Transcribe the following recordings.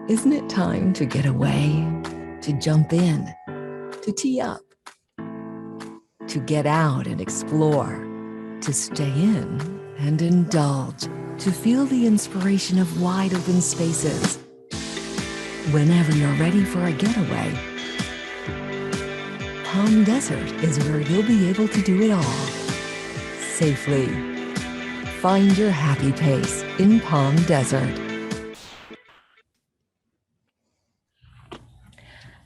Isn't it time to get away, to jump in, to tee up, to get out and explore, to stay in and indulge, to feel the inspiration of wide open spaces? Whenever you're ready for a getaway, Palm Desert is where you'll be able to do it all, safely. Find your happy pace in Palm Desert.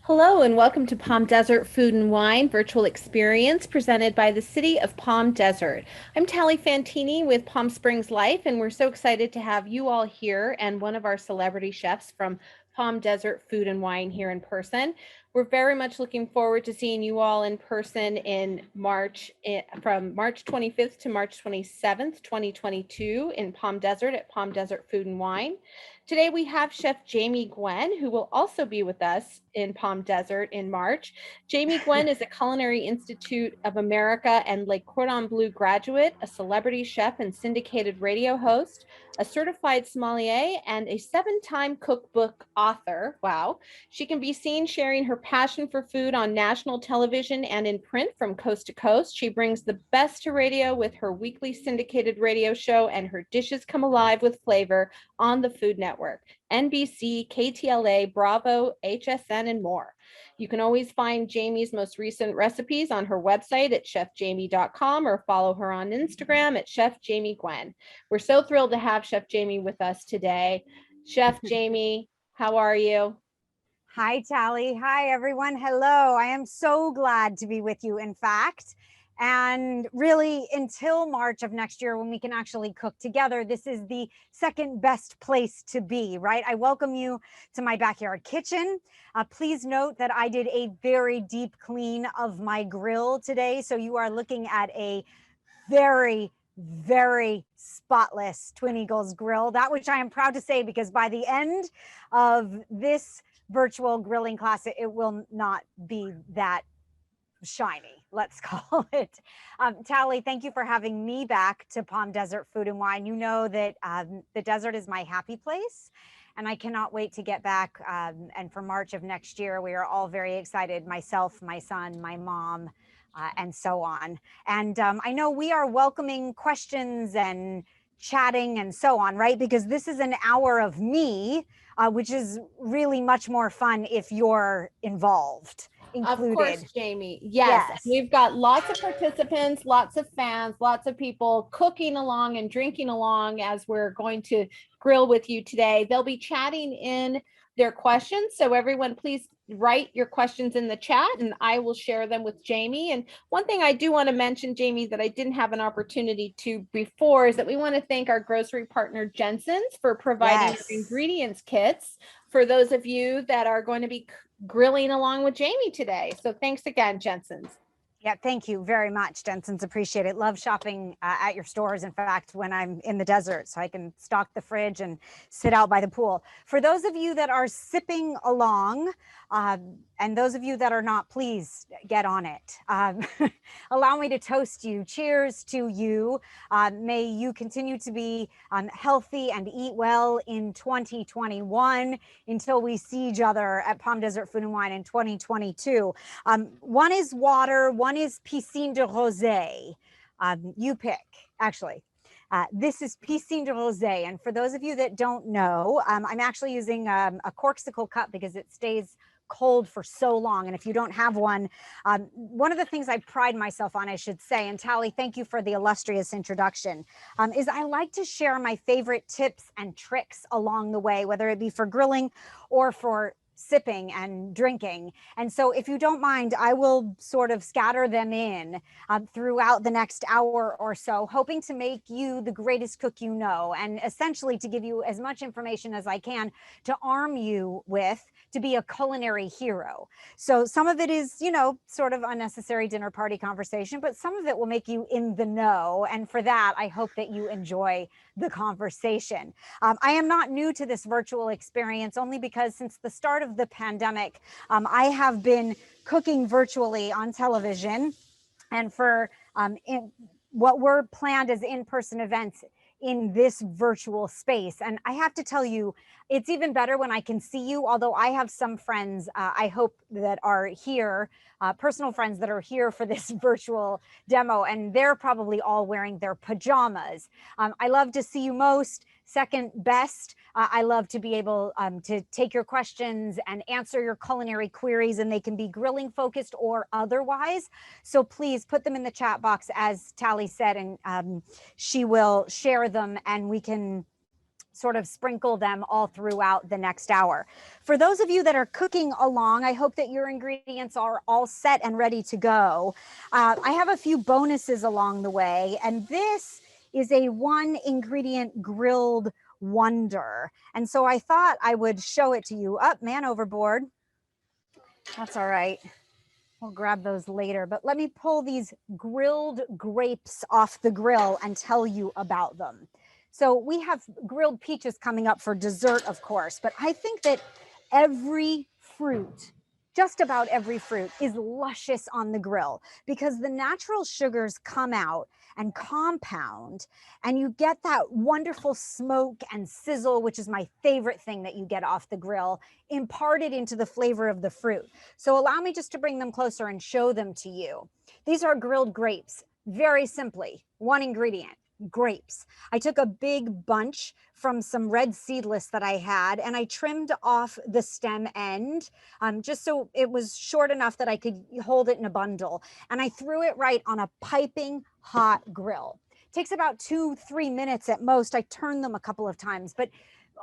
Hello and welcome to Palm Desert Food and Wine virtual experience presented by the City of Palm Desert. I'm Tally Fantini with Palm Springs Life, and we're so excited to have you all here and one of our celebrity chefs from Palm Desert Food and Wine here in person. We're very much looking forward to seeing you all in person in March, from March 25th to March 27th, 2022 in Palm Desert at Palm Desert Food and Wine. Today we have Chef Jamie Gwen, who will also be with us in Palm Desert in March. Jamie Gwen is a Culinary Institute of America and Le Cordon Bleu graduate, a celebrity chef and syndicated radio host, a certified sommelier, and a 7-time cookbook author. Wow. She can be seen sharing her passion for food on national television and in print from coast to coast. She brings the best to radio with her weekly syndicated radio show, and her dishes come alive with flavor on the Food Network, NBC, KTLA, Bravo, HSN, and more. You can always find Jamie's most recent recipes on her website at chefjamie.com or follow her on Instagram at Chef Jamie Gwen. We're so thrilled to have Chef Jamie with us today. Chef Jamie, how are you? Hi, Tally. Hi, everyone. Hello. I am so glad to be with you, in fact. And really, until March of next year, when we can actually cook together, this is the second best place to be, right? I welcome you to my backyard kitchen. Please note that I did a very deep clean of my grill today. So you are looking at a very, very spotless Twin Eagles grill, that which I am proud to say, because by the end of this virtual grilling class, it will not be that shiny, let's call it. Tally, thank you for having me back to Palm Desert Food and Wine. You know that the desert is my happy place, and I cannot wait to get back. And for March of next year, we are all very excited, myself, my son, my mom, and so on. And I know we are welcoming questions and chatting and so on, right? Because this is an hour of me, which is really much more fun if you're involved. Included. Of course, Jamie. Yes. We've got lots of participants, lots of fans, lots of people cooking along and drinking along as we're going to grill with you today. They'll be chatting in their questions. So everyone, please write your questions in the chat and I will share them with Jamie. And one thing I do want to mention, Jamie, that I didn't have an opportunity to before is that we want to thank our grocery partner Jensen's for providing our ingredients kits for those of you that are going to be grilling along with Jamie today. So thanks again, Jensen's. Yeah, thank you very much, Jensen's. Appreciate it. Love shopping at your stores, in fact, when I'm in the desert, so I can stock the fridge and sit out by the pool. For those of you that are sipping along, and those of you that are not, please get on it. Allow me to toast you. Cheers to you. May you continue to be healthy and eat well in 2021 until we see each other at Palm Desert Food and Wine in 2022. One is water, one is piscine de rosé. You pick, actually. This is piscine de rosé. And for those of you that don't know, I'm actually using a corksicle cup because it stays cold for so long. And if you don't have one, one of the things I pride myself on, I should say, and Tally, thank you for the illustrious introduction, is I like to share my favorite tips and tricks along the way, whether it be for grilling or for sipping and drinking. And so if you don't mind, I will sort of scatter them in throughout the next hour or so, hoping to make you the greatest cook you know, and essentially to give you as much information as I can to arm you with to be a culinary hero. So some of it is, you know, sort of unnecessary dinner party conversation, but some of it will make you in the know. And for that, I hope that you enjoy the conversation. I am not new to this virtual experience, only because since the start of the pandemic, I have been cooking virtually on television. And for what were planned as in-person events, in this virtual space. And I have to tell you, it's even better when I can see you, although I have some friends, I hope, that are here, personal friends that are here for this virtual demo, and they're probably all wearing their pajamas. I love to see you most. Second best, I love to be able to take your questions and answer your culinary queries, and they can be grilling focused or otherwise. So please put them in the chat box, as Tally said, and she will share them, and we can sort of sprinkle them all throughout the next hour. For those of you that are cooking along, I hope that your ingredients are all set and ready to go. I have a few bonuses along the way, and this is a 1-ingredient grilled wonder. And so I thought I would show it to you. Up, man overboard. That's all right. We'll grab those later, but let me pull these grilled grapes off the grill and tell you about them. So we have grilled peaches coming up for dessert, of course, but I think that every fruit, just about every fruit, is luscious on the grill because the natural sugars come out and compound, and you get that wonderful smoke and sizzle, which is my favorite thing that you get off the grill, imparted into the flavor of the fruit. So allow me just to bring them closer and show them to you. These are grilled grapes. Very simply, 1 ingredient. Grapes. I took a big bunch from some red seedless that I had, and I trimmed off the stem end just so it was short enough that I could hold it in a bundle. And I threw it right on a piping hot grill. It takes about 2-3 minutes at most. I turned them a couple of times, but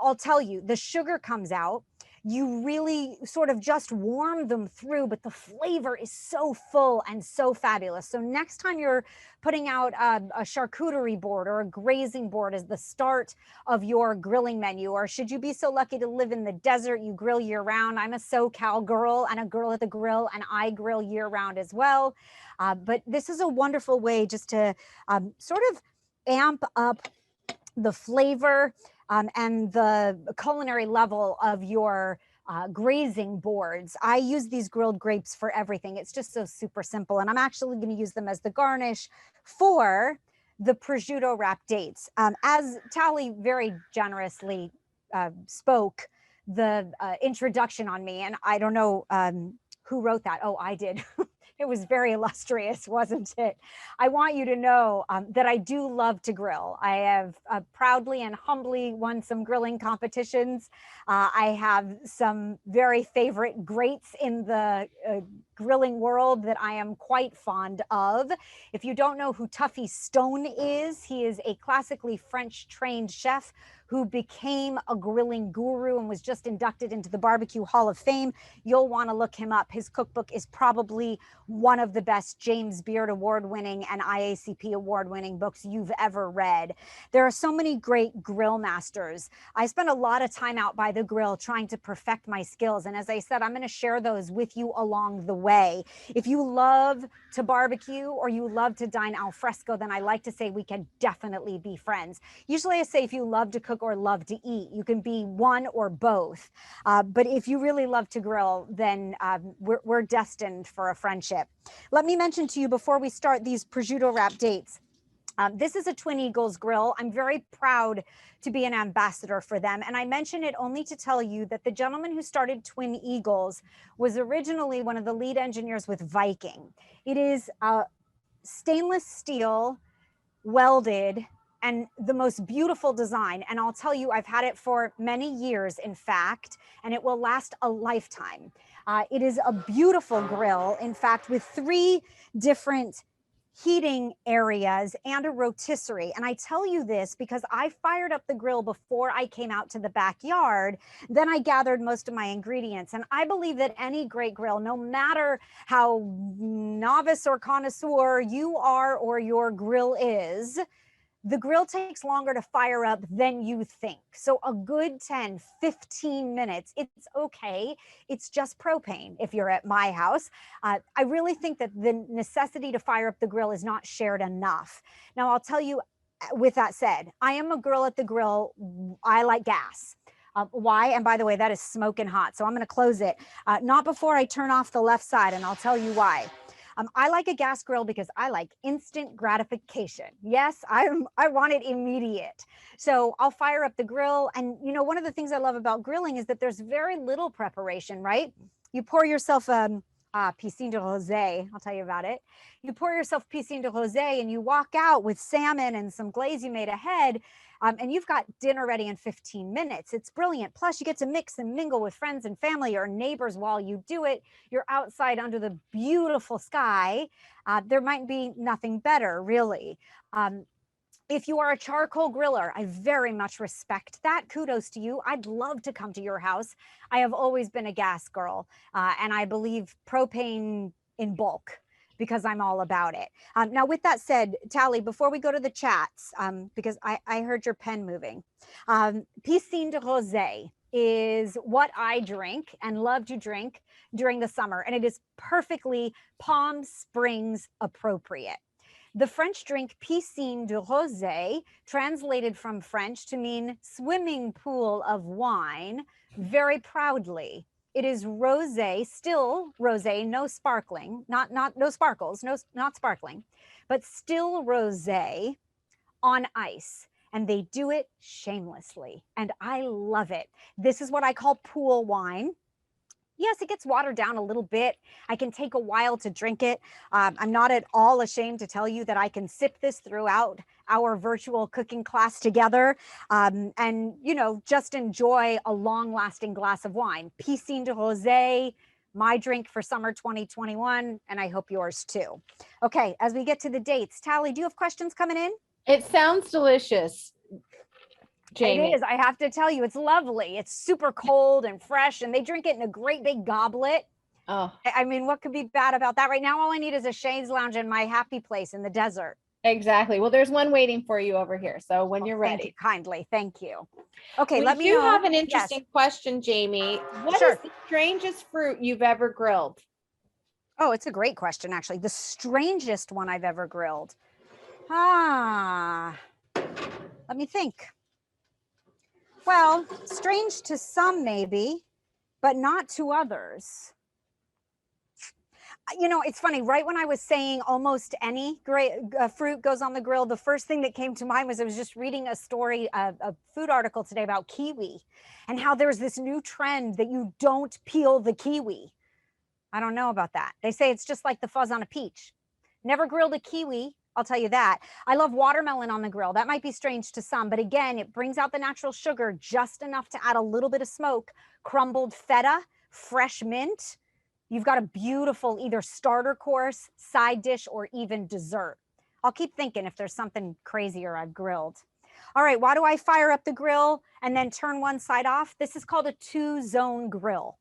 I'll tell you, the sugar comes out. You really sort of just warm them through, but the flavor is so full and so fabulous. So next time you're putting out a charcuterie board or a grazing board as the start of your grilling menu, or should you be so lucky to live in the desert, you grill year round. I'm a SoCal girl and a girl at the grill, and I grill year round as well. But this is a wonderful way just to sort of amp up the flavor and the culinary level of your grazing boards. I use these grilled grapes for everything. It's just so super simple. And I'm actually going to use them as the garnish for the prosciutto wrapped dates. As Tally very generously spoke the introduction on me, and I don't know who wrote that. Oh, I did. It was very illustrious, wasn't it? I want you to know that I do love to grill. I have proudly and humbly won some grilling competitions. I have some very favorite greats in the grilling world that I am quite fond of. If you don't know who Tuffy Stone is, he is a classically French trained chef who became a grilling guru and was just inducted into the Barbecue Hall of Fame. You'll want to look him up. His cookbook is probably one of the best James Beard award-winning and IACP award-winning books you've ever read. There are so many great grill masters. I spent a lot of time out by the grill trying to perfect my skills. And as I said, I'm going to share those with you along the way. If you love to barbecue or you love to dine al fresco, then I like to say we can definitely be friends. Usually I say if you love to cook or love to eat, you can be one or both. But if you really love to grill, then we're destined for a friendship. Let me mention to you before we start these prosciutto wrapped dates. This is a Twin Eagles grill. I'm very proud to be an ambassador for them. And I mention it only to tell you that the gentleman who started Twin Eagles was originally one of the lead engineers with Viking. It is stainless steel, welded, and the most beautiful design. And I'll tell you, I've had it for many years, in fact, and it will last a lifetime. It is a beautiful grill, in fact, with 3 different heating areas and a rotisserie. And I tell you this because I fired up the grill before I came out to the backyard. Then I gathered most of my ingredients. And I believe that any great grill, no matter how novice or connoisseur you are or your grill is, the grill takes longer to fire up than you think. So a good 10, 15 minutes, it's okay. It's just propane if you're at my house. I really think that the necessity to fire up the grill is not shared enough. Now, I'll tell you, with that said, I am a girl at the grill. I like gas. Why? And by the way, that is smoking hot. So I'm going to close it. Not before I turn off the left side, and I'll tell you why. I like a gas grill because I like instant gratification. Yes, I want it immediate. So I'll fire up the grill. And you know, one of the things I love about grilling is that there's very little preparation, right? You pour yourself piscine de rosé. I'll tell you about it. You pour yourself piscine de rosé and you walk out with salmon and some glaze you made ahead. And you've got dinner ready in 15 minutes. It's brilliant. Plus, you get to mix and mingle with friends and family or neighbors while you do it. You're outside under the beautiful sky. There might be nothing better, really. If you are a charcoal griller, I very much respect that. Kudos to you. I'd love to come to your house. I have always been a gas girl, and I believe propane in bulk, because I'm all about it. Now, with that said, Tally, before we go to the chats, because I heard your pen moving, piscine de rosé is what I drink and love to drink during the summer, and it is perfectly Palm Springs appropriate. The French drink piscine de rosé, translated from French to mean swimming pool of wine, very proudly. It is rosé, still rosé, no sparkling, no sparkles, not sparkling, but still rosé on ice. And they do it shamelessly. And I love it. This is what I call pool wine. Yes, it gets watered down a little bit. I can take a while to drink it. I'm not at all ashamed to tell you that I can sip this throughout our virtual cooking class together, and, you know, just enjoy a long-lasting glass of wine. Piscine de rosé, my drink for summer 2021, and I hope yours too. Okay, as we get to the dates, Tally, do you have questions coming in? It sounds delicious, Jamie. It is. I have to tell you, it's lovely. It's super cold and fresh, and they drink it in a great big goblet. Oh, I mean, what could be bad about that? Right now, all I need is a chaise lounge in my happy place in the desert. exactly. Well, there's one waiting for you over here. So when you're Thank ready. you kindly. Thank you. Okay, We let me do know. have an interesting question, Jamie. What Sure. is the strangest fruit you've ever grilled? Oh, it's a great question, actually. The strangest one I've ever grilled. Let me think. Well, strange to some maybe, but not to others. You know, it's funny, right when I was saying almost any great fruit goes on the grill, the first thing that came to mind was I was just reading a story, a food article today about kiwi and how there's this new trend that you don't peel the kiwi. I don't know about that. They say it's just like the fuzz on a peach. Never grilled a kiwi, I'll tell you that. I love watermelon on the grill. That might be strange to some, but again, it brings out the natural sugar just enough to add a little bit of smoke. Crumbled feta, fresh mint. You've got a beautiful either starter course, side dish, or even dessert. I'll keep thinking if there's something crazier I've grilled. All right, why do I fire up the grill and then turn one side off? This is called a 2-zone grill.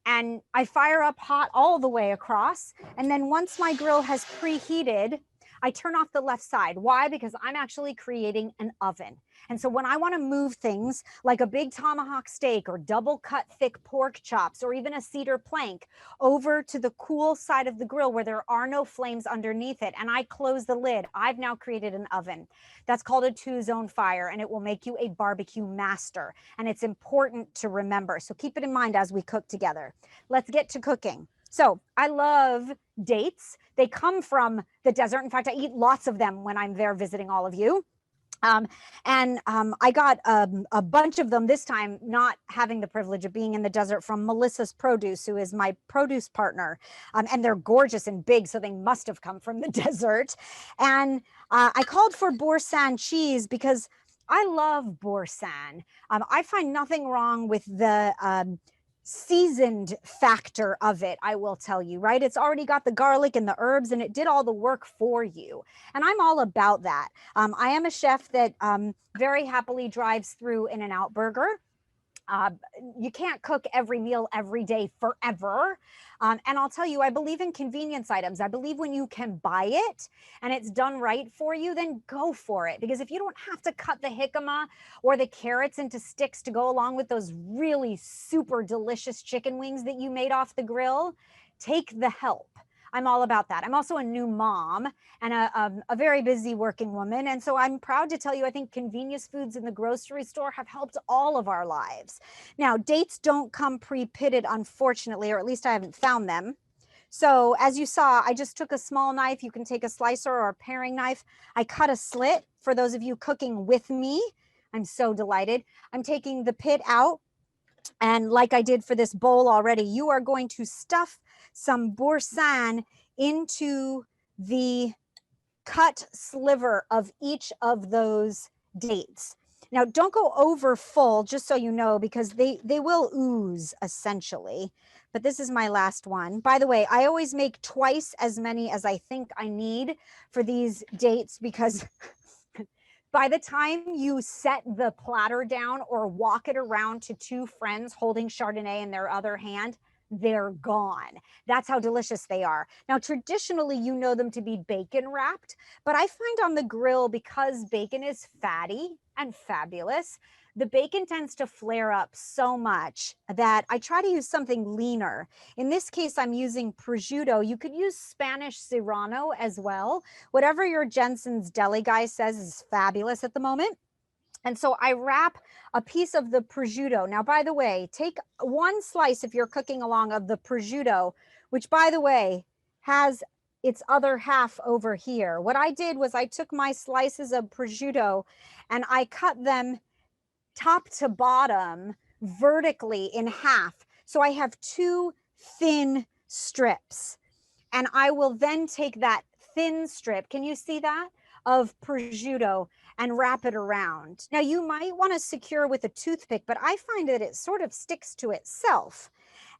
And I fire up hot all the way across. And then once my grill has preheated, I turn off the left side. Why? Because I'm actually creating an oven. And so when I want to move things like a big tomahawk steak or double cut thick pork chops or even a cedar plank over to the cool side of the grill where there are no flames underneath it, and I close the lid, I've now created an oven. That's called a 2-zone fire, and it will make you a barbecue master. And it's important to remember. So keep it in mind as we cook together. Let's get to cooking. So I love dates. They come from the desert. In fact, I eat lots of them when I'm there visiting all of you. I got a bunch of them this time, not having the privilege of being in the desert, from Melissa's Produce, who is my produce partner. And they're gorgeous and big, so they must have come from the desert. And I called for Borsan cheese because I love Borsan. I find nothing wrong with the seasoned factor of it, I will tell you, right? It's already got the garlic and the herbs, and it did all the work for you. And I'm all about that. I am a chef that very happily drives through In-N-Out Burger. You can't cook every meal every day forever. And I'll tell you, I believe in convenience items. I believe when you can buy it and it's done right for you, then go for it. Because if you don't have to cut the jicama or the carrots into sticks to go along with those really super delicious chicken wings that you made off the grill, take the help. I'm all about that. I'm also a new mom and a very busy working woman. And so I'm proud to tell you, I think convenience foods in the grocery store have helped all of our lives. Now, dates don't come pre-pitted, unfortunately, or at least I haven't found them. So as you saw, I just took a small knife. You can take a slicer or a paring knife. I cut a slit for those of you cooking with me. I'm so delighted. I'm taking the pit out. And like I did for this bowl already, you are going to stuff some Borsan into the cut sliver of each of those dates. Now, don't go over full, just so you know, because they will ooze essentially. But this is my last one. By the way, I always make twice as many as I think I need for these dates, because by the time you set the platter down or walk it around to two friends holding Chardonnay in their other hand, they're gone. That's how delicious they are. Now, traditionally, you know them to be bacon wrapped, but I find on the grill, because bacon is fatty and fabulous, the bacon tends to flare up so much that I try to use something leaner. In this case, I'm using prosciutto. You could use Spanish Serrano as well. Whatever your Jensen's Deli guy says is fabulous at the moment. And so I wrap a piece of the prosciutto. Now, by the way, take one slice if you're cooking along of the prosciutto, which, by the way, has its other half over here. What I did was I took my slices of prosciutto and I cut them top to bottom vertically in half. So I have two thin strips. And I will then take that thin strip, can you see that, of prosciutto, and wrap it around. Now, you might want to secure with a toothpick, but I find that it sort of sticks to itself.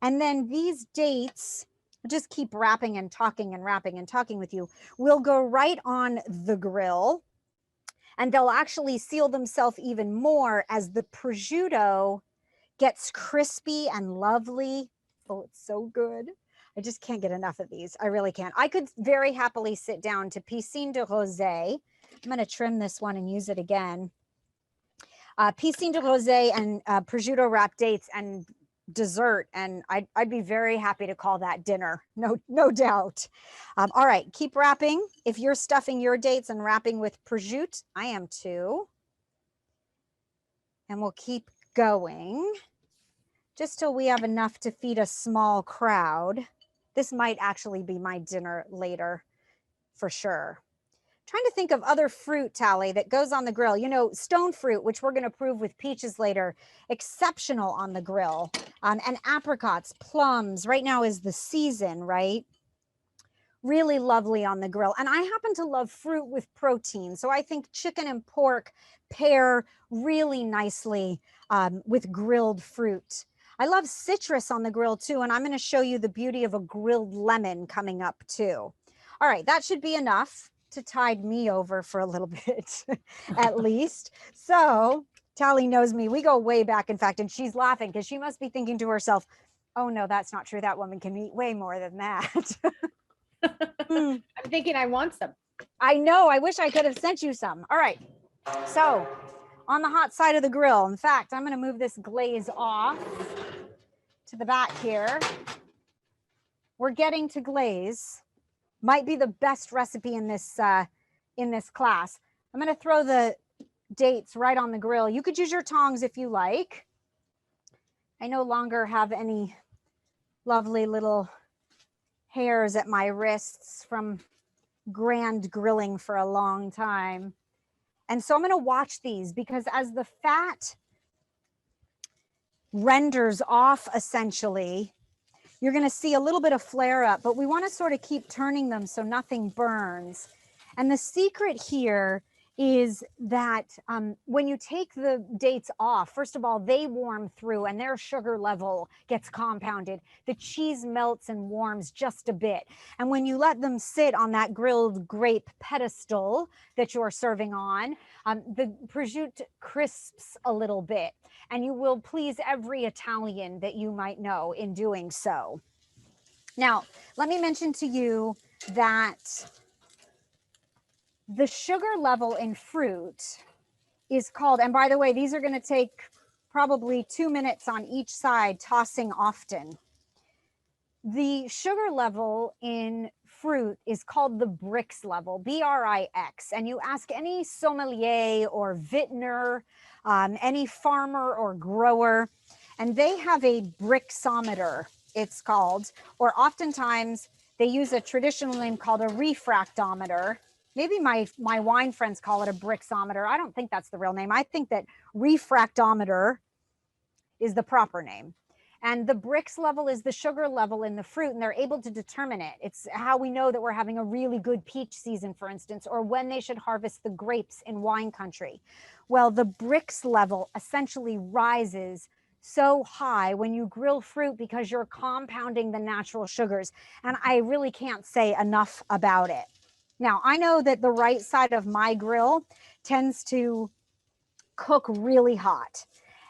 And then these dates, just keep wrapping and talking and wrapping and talking with you, will go right on the grill. And they'll actually seal themselves even more as the prosciutto gets crispy and lovely. Oh, it's so good. I just can't get enough of these. I really can't. I could very happily sit down to piscine de rosé. I'm going to trim this one and use it again. Piscine de rosé and prosciutto wrapped dates and dessert, and I'd be very happy to call that dinner, no doubt. All right, keep wrapping. If you're stuffing your dates and wrapping with prosciutto, I am too. And we'll keep going just till we have enough to feed a small crowd. This might actually be my dinner later for sure. Trying to think of other fruit, Tally, that goes on the grill. You know, stone fruit, which we're going to prove with peaches later, exceptional on the grill. And apricots, plums, right now is the season, right? Really lovely on the grill. And I happen to love fruit with protein. So I think chicken and pork pair really nicely with grilled fruit. I love citrus on the grill too. And I'm going to show you the beauty of a grilled lemon coming up too. All right, that should be enough to tide me over for a little bit, at least. So Tally knows me. We go way back, in fact, and she's laughing because she must be thinking to herself, oh no, that's not true. That woman can eat way more than that. I'm thinking I want some. I know. I wish I could have sent you some. All right. So on the hot side of the grill, in fact, I'm going to move this glaze off to the back here. We're getting to glaze. Might be the best recipe in this class. I'm going to throw the dates right on the grill. You could use your tongs if you like. I no longer have any lovely little hairs at my wrists from grand grilling for a long time. And so I'm going to watch these, because as the fat renders off, essentially, you're going to see a little bit of flare up, but we want to sort of keep turning them so nothing burns. And the secret here is that when you take the dates off, first of all, they warm through and their sugar level gets compounded. The cheese melts and warms just a bit. And when you let them sit on that grilled grape pedestal that you're serving on, the prosciutto crisps a little bit, and you will please every Italian that you might know in doing so. Now, let me mention to you that the sugar level in fruit is called, and by the way, these are going to take probably 2 minutes on each side, tossing often. The sugar level in fruit is called the Brix level, B-R-I-X. And you ask any sommelier or vintner, any farmer or grower, and they have a Brixometer, it's called, or oftentimes They use a traditional name called a refractometer. Maybe my wine friends call it a brixometer. I don't think that's the real name. I think that refractometer is the proper name. And the Brix level is the sugar level in the fruit, and they're able to determine it. It's how we know that we're having a really good peach season, for instance, or when they should harvest the grapes in wine country. Well, the Brix level essentially rises so high when you grill fruit because you're compounding the natural sugars. And I really can't say enough about it. Now, I know that the right side of my grill tends to cook really hot.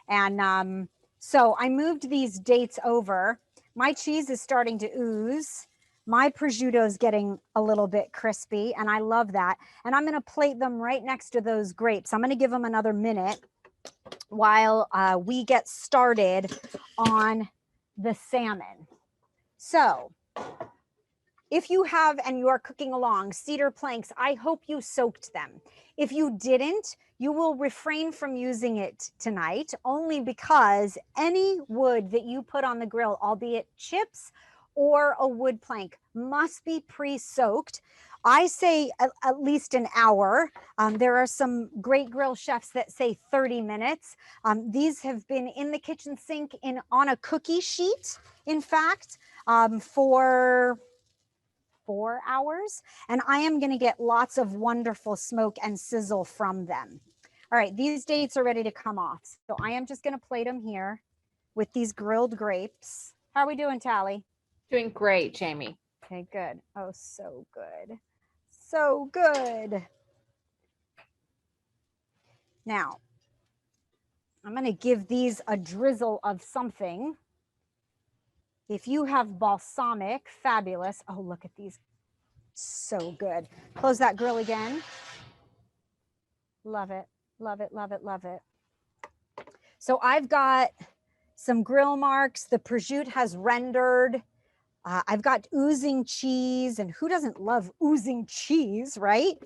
And so I moved these dates over. My cheese is starting to ooze. My prosciutto is getting a little bit crispy, and I love that. And I'm going to plate them right next to those grapes. I'm going to give them another minute while we get started on the salmon. So if you have, and you are cooking along, cedar planks, I hope you soaked them. If you didn't, you will refrain from using it tonight, only because any wood that you put on the grill, albeit chips or a wood plank, must be pre-soaked. I say at least an hour. There are some great grill chefs that say 30 minutes. These have been in the kitchen sink on a cookie sheet, in fact, for 4 hours, and I am going to get lots of wonderful smoke and sizzle from them. All right, these dates are ready to come off. So I am just going to plate them here with these grilled grapes. How are we doing, Tally? Doing great, Jamie. Okay, good. Oh, so good. So good. Now, I'm going to give these a drizzle of something. If you have balsamic, fabulous. Oh, look at these. So good. Close that grill again. Love it. Love it, love it, love it. So I've got some grill marks. The prosciutto has rendered. I've got oozing cheese, and who doesn't love oozing cheese, right?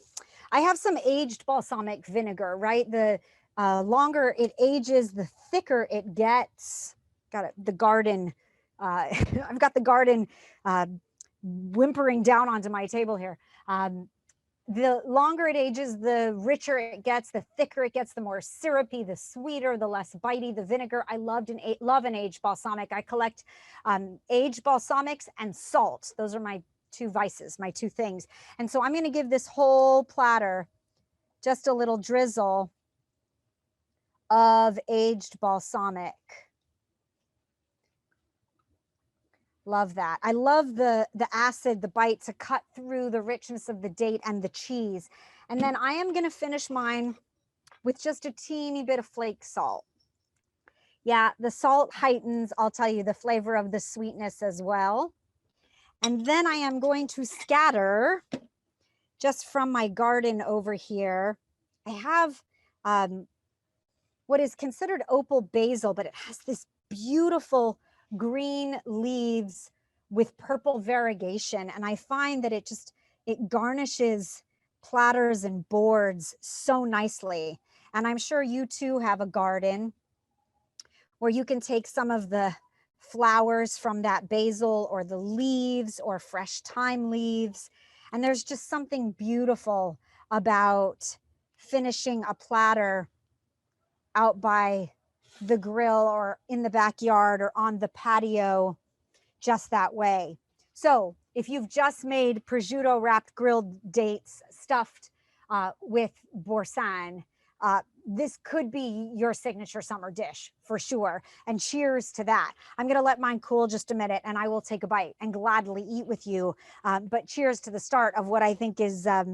I have some aged balsamic vinegar, right? The longer it ages, the thicker it gets. Got it, the garden. I've got the garden whimpering down onto my table here. The longer it ages, the richer it gets, the thicker it gets, the more syrupy, the sweeter, the less bitey the vinegar. I love an aged balsamic. I collect aged balsamics and salt. Those are my two vices, my two things. And so I'm going to give this whole platter just a little drizzle of aged balsamic. Love that. I love the acid, the bite to cut through the richness of the date and the cheese. And then I am going to finish mine with just a teeny bit of flake salt. Yeah, the salt heightens, I'll tell you, the flavor of the sweetness as well. And then I am going to scatter just from my garden over here. I have what is considered opal basil, but it has this beautiful green leaves with purple variegation. And I find that it garnishes platters and boards so nicely. And I'm sure you too have a garden where you can take some of the flowers from that basil or the leaves or fresh thyme leaves. And there's just something beautiful about finishing a platter out by the grill or in the backyard or on the patio just that way. So if you've just made prosciutto wrapped grilled dates stuffed with Borsan, this could be your signature summer dish for sure. And cheers to that. I'm going to let mine cool just a minute and I will take a bite and gladly eat with you. But cheers to the start of what I think is a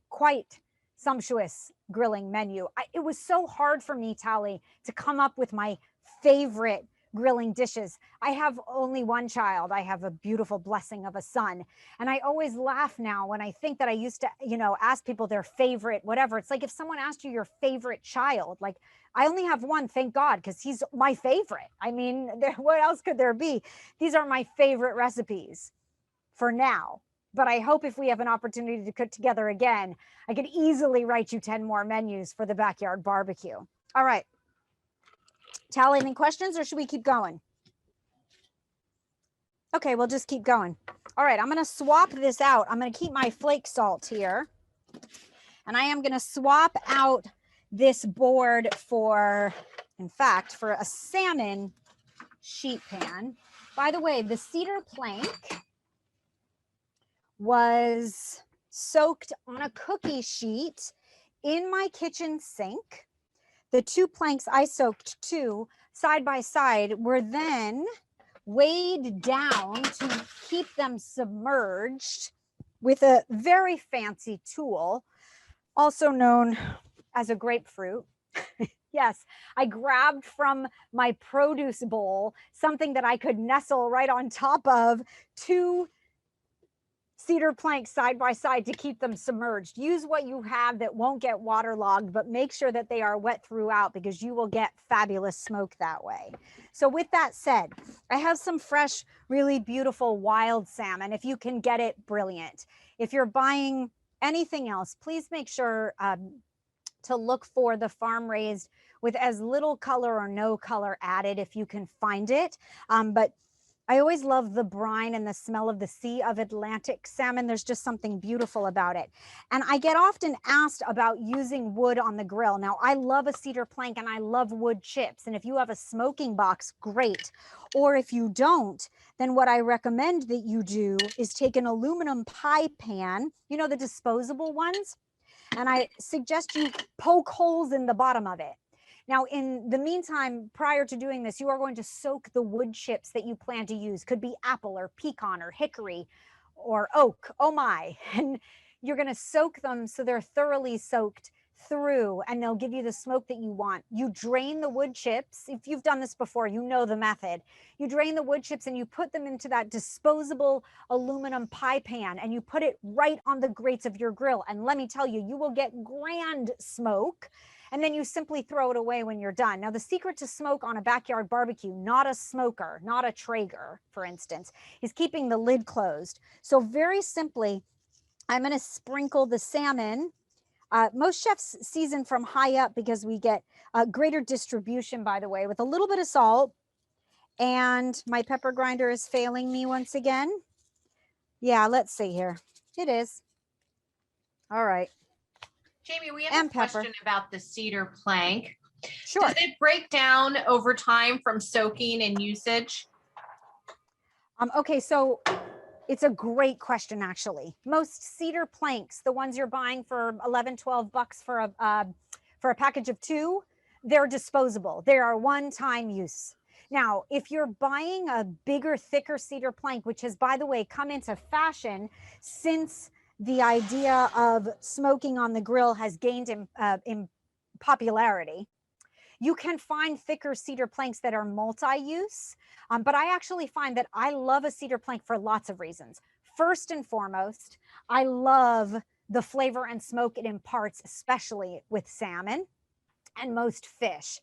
quite sumptuous grilling menu. It was so hard for me, Tally, to come up with my favorite grilling dishes. I have only one child. I have a beautiful blessing of a son. And I always laugh now when I think that I used to, ask people their favorite, whatever. It's like if someone asked you your favorite child, like I only have one, thank God, because he's my favorite. I mean, what else could there be? These are my favorite recipes for now. But I hope if we have an opportunity to cook together again, I could easily write you 10 more menus for the backyard barbecue. All right. Tally, any questions or should we keep going? Okay, we'll just keep going. All right, I'm gonna swap this out. I'm gonna keep my flake salt here. And I am gonna swap out this board for, in fact, for a salmon sheet pan. By the way, the cedar plank was soaked on a cookie sheet in my kitchen sink. The two planks I soaked too, side by side, were then weighed down to keep them submerged with a very fancy tool, also known as a grapefruit. Yes, I grabbed from my produce bowl something that I could nestle right on top of two cedar planks side by side to keep them submerged. Use what you have that won't get waterlogged, but make sure that they are wet throughout because you will get fabulous smoke that way. So with that said, I have some fresh, really beautiful wild salmon. If you can get it, brilliant. If you're buying anything else, please make sure to look for the farm raised with as little color or no color added if you can find it. But I always love the brine and the smell of the sea of Atlantic salmon. There's just something beautiful about it. And I get often asked about using wood on the grill. Now, I love a cedar plank and I love wood chips. And if you have a smoking box, great. Or if you don't, then what I recommend that you do is take an aluminum pie pan, you know, the disposable ones. And I suggest you poke holes in the bottom of it. Now, in the meantime, prior to doing this, you are going to soak the wood chips that you plan to use. Could be apple or pecan or hickory or oak. Oh my. And you're going to soak them so they're thoroughly soaked through and they'll give you the smoke that you want. You drain the wood chips. If you've done this before, you know the method. You drain the wood chips and you put them into that disposable aluminum pie pan and you put it right on the grates of your grill. And let me tell you, you will get grand smoke. And then you simply throw it away when you're done. Now, the secret to smoke on a backyard barbecue, not a smoker, not a Traeger, for instance, is keeping the lid closed. So very simply, I'm going to sprinkle the salmon. Most chefs season from high up because we get greater distribution, by the way, with a little bit of salt. And my pepper grinder is failing me once again. Yeah, let's see here. It is. All right. Jamie, we have a question about the cedar plank. Sure. Does it break down over time from soaking and usage? Okay, so it's a great question, actually. Most cedar planks, the ones you're buying for 11, 12 bucks for a package of two, they're disposable. They are one-time use. Now, if you're buying a bigger, thicker cedar plank, which has, by the way, come into fashion since the idea of smoking on the grill has gained in popularity, you can find thicker cedar planks that are multi-use. But I actually find that I love a cedar plank for lots of reasons. First and foremost, I love the flavor and smoke it imparts, especially with salmon and most fish.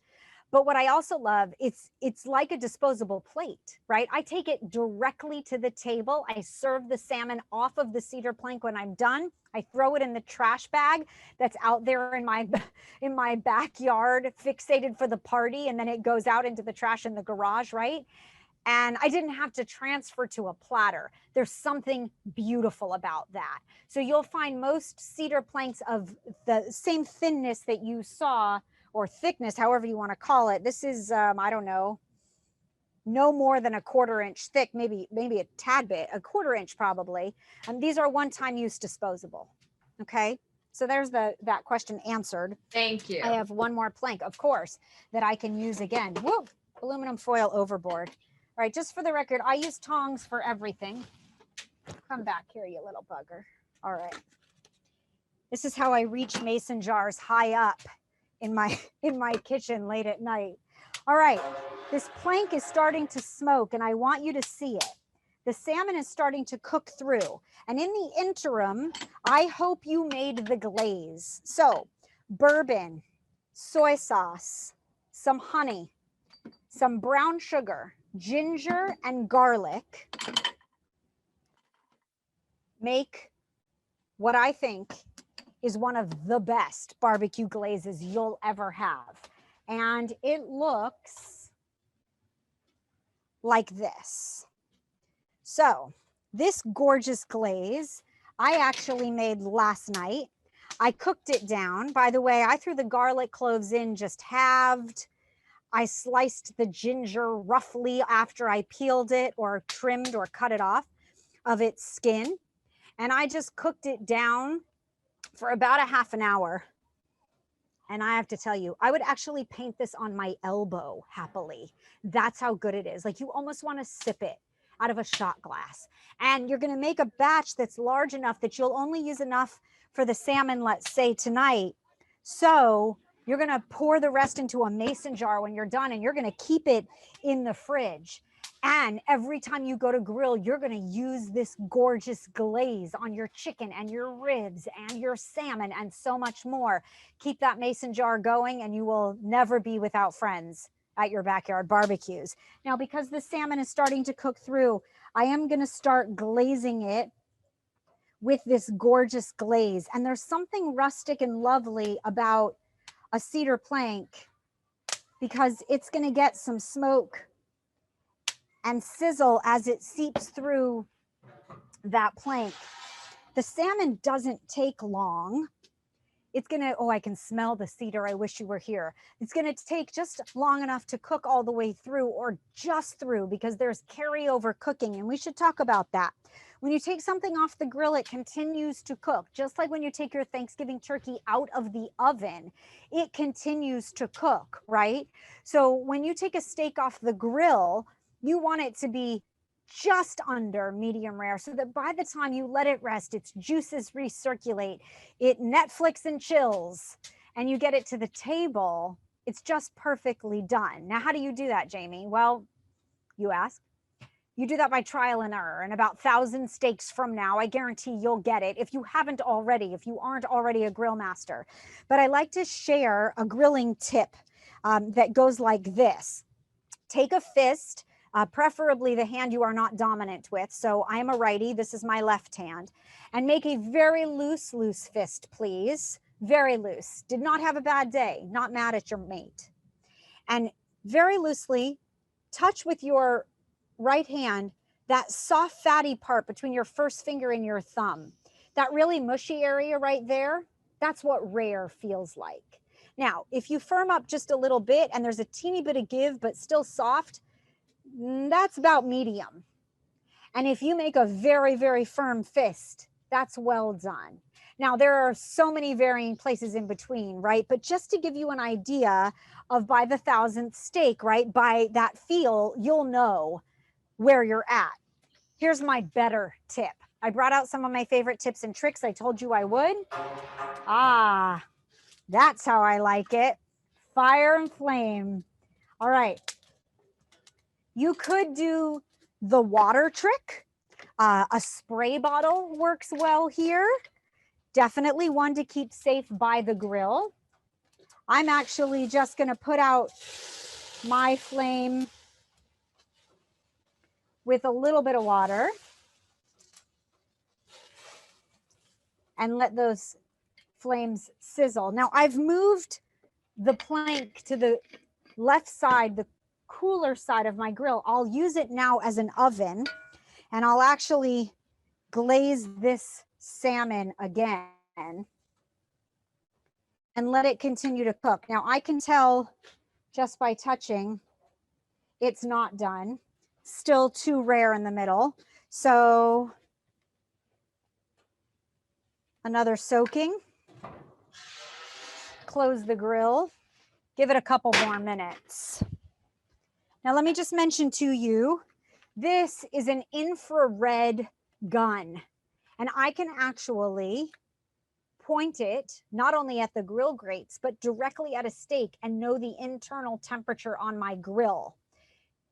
But what I also love, it's like a disposable plate, right? I take it directly to the table. I serve the salmon off of the cedar plank when I'm done. I throw it in the trash bag that's out there in my backyard, fixated for the party, and then it goes out into the trash in the garage, right? And I didn't have to transfer to a platter. There's something beautiful about that. So you'll find most cedar planks of the same thinness that you saw, or thickness, however you want to call it. This is, I don't know, no more than a 1/4 inch thick, maybe a tad bit, a 1/4 inch probably. And these are one-time use disposable. Okay, so there's that question answered. Thank you. I have one more plank, of course, that I can use again. Whoa, aluminum foil overboard. All right, just for the record, I use tongs for everything. Come back here, you little bugger. All right. This is how I reach mason jars high up in my kitchen late at night. All right, this plank is starting to smoke and I want you to see it. The salmon is starting to cook through. And in the interim, I hope you made the glaze. So bourbon, soy sauce, some honey, some brown sugar, ginger and garlic make what I think is one of the best barbecue glazes you'll ever have. And it looks like this. So this gorgeous glaze, I actually made last night. I cooked it down. By the way, I threw the garlic cloves in just halved. I sliced the ginger roughly after I peeled it or trimmed or cut it off of its skin. And I just cooked it down for about a half an hour. And I have to tell you, I would actually paint this on my elbow happily. That's how good it is. Like you almost want to sip it out of a shot glass. And you're going to make a batch that's large enough that you'll only use enough for the salmon, let's say tonight. So you're going to pour the rest into a mason jar when you're done, and you're going to keep it in the fridge. And every time you go to grill, you're going to use this gorgeous glaze on your chicken and your ribs and your salmon and so much more. Keep that mason jar going and you will never be without friends at your backyard barbecues. Now, because the salmon is starting to cook through, I am going to start glazing it with this gorgeous glaze. And there's something rustic and lovely about a cedar plank because it's going to get some smoke and sizzle as it seeps through that plank. The salmon doesn't take long. It's gonna, oh, I can smell the cedar. I wish you were here. It's gonna take just long enough to cook all the way through or just through because there's carryover cooking, and we should talk about that. When you take something off the grill, it continues to cook. Just like when you take your Thanksgiving turkey out of the oven, it continues to cook, right? So when you take a steak off the grill, you want it to be just under medium rare so that by the time you let it rest, its juices recirculate, it Netflix and chills, and you get it to the table, it's just perfectly done. Now, how do you do that, Jamie? Well, you ask. You do that by trial and error. And about 1,000 steaks from now, I guarantee you'll get it if you haven't already, if you aren't already a grill master. But I like to share a grilling tip that goes like this. Take a fist, preferably the hand you are not dominant with. So I'm a righty, this is my left hand. And make a very loose fist, please. Very loose. Did not have a bad day, not mad at your mate. And very loosely touch with your right hand that soft fatty part between your first finger and your thumb. That really mushy area right there, that's what rare feels like. Now, if you firm up just a little bit and there's a teeny bit of give but still soft, that's about medium. And if you make a very, very firm fist, that's well done. Now, there are so many varying places in between, right? But just to give you an idea of by the 1,000th steak, right? By that feel, you'll know where you're at. Here's my better tip. I brought out some of my favorite tips and tricks I told you I would. Ah, that's how I like it. Fire and flame. All right. You could do the water trick. A spray bottle works well here. Definitely one to keep safe by the grill. I'm actually just going to put out my flame with a little bit of water and let those flames sizzle. Now I've moved the plank to the left side, the cooler side of my grill. I'll use it now as an oven, and I'll actually glaze this salmon again and let it continue to cook. Now I can tell just by touching it's not done. Still too rare in the middle. So another soaking. Close the grill. Give it a couple more minutes. Now let me just mention to you, this is an infrared gun, and I can actually point it not only at the grill grates, but directly at a steak and know the internal temperature on my grill.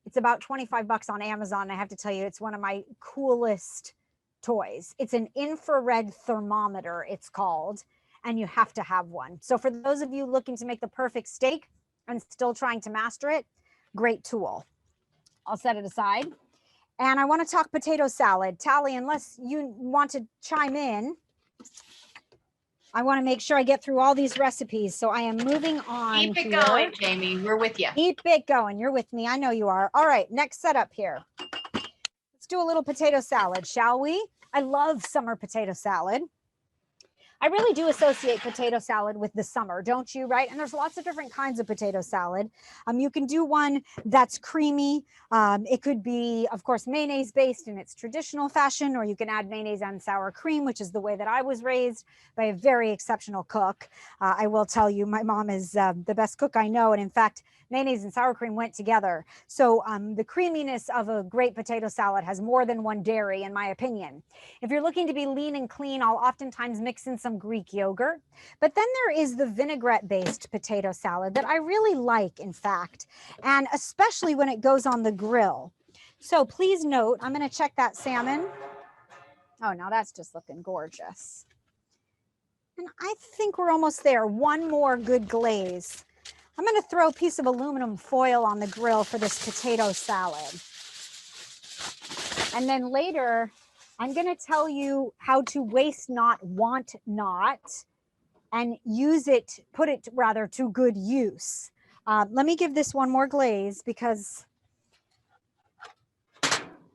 It's about 25 bucks on Amazon. I have to tell you, it's one of my coolest toys. It's an infrared thermometer, it's called, and you have to have one. So for those of you looking to make the perfect steak and still trying to master it, great tool. I'll set it aside. And I want to talk potato salad. Tally, unless you want to chime in, I want to make sure I get through all these recipes. So I am moving on. Keep it going, Jamie. We're with you. Keep it going. You're with me. I know you are. All right, next setup here. Let's let's do a little potato salad, shall we? I love summer potato salad. I really do associate potato salad with the summer, don't you, right? And there's lots of different kinds of potato salad. You can do one that's creamy. It could be, of course, mayonnaise based in its traditional fashion, or you can add mayonnaise and sour cream, which is the way that I was raised by a very exceptional cook. I will tell you, my mom is the best cook I know. And in fact, mayonnaise and sour cream went together. So the creaminess of a great potato salad has more than one dairy, in my opinion. If you're looking to be lean and clean, I'll oftentimes mix in some Greek yogurt. But then there is the vinaigrette-based potato salad that I really like, in fact, and especially when it goes on the grill. So please note, I'm going to check that salmon. Oh, now that's just looking gorgeous. And I think we're almost there. One more good glaze. I'm going to throw a piece of aluminum foil on the grill for this potato salad. And then later, I'm going to tell you how to waste not, want not, and use it, put it rather to good use. Let me give this one more glaze because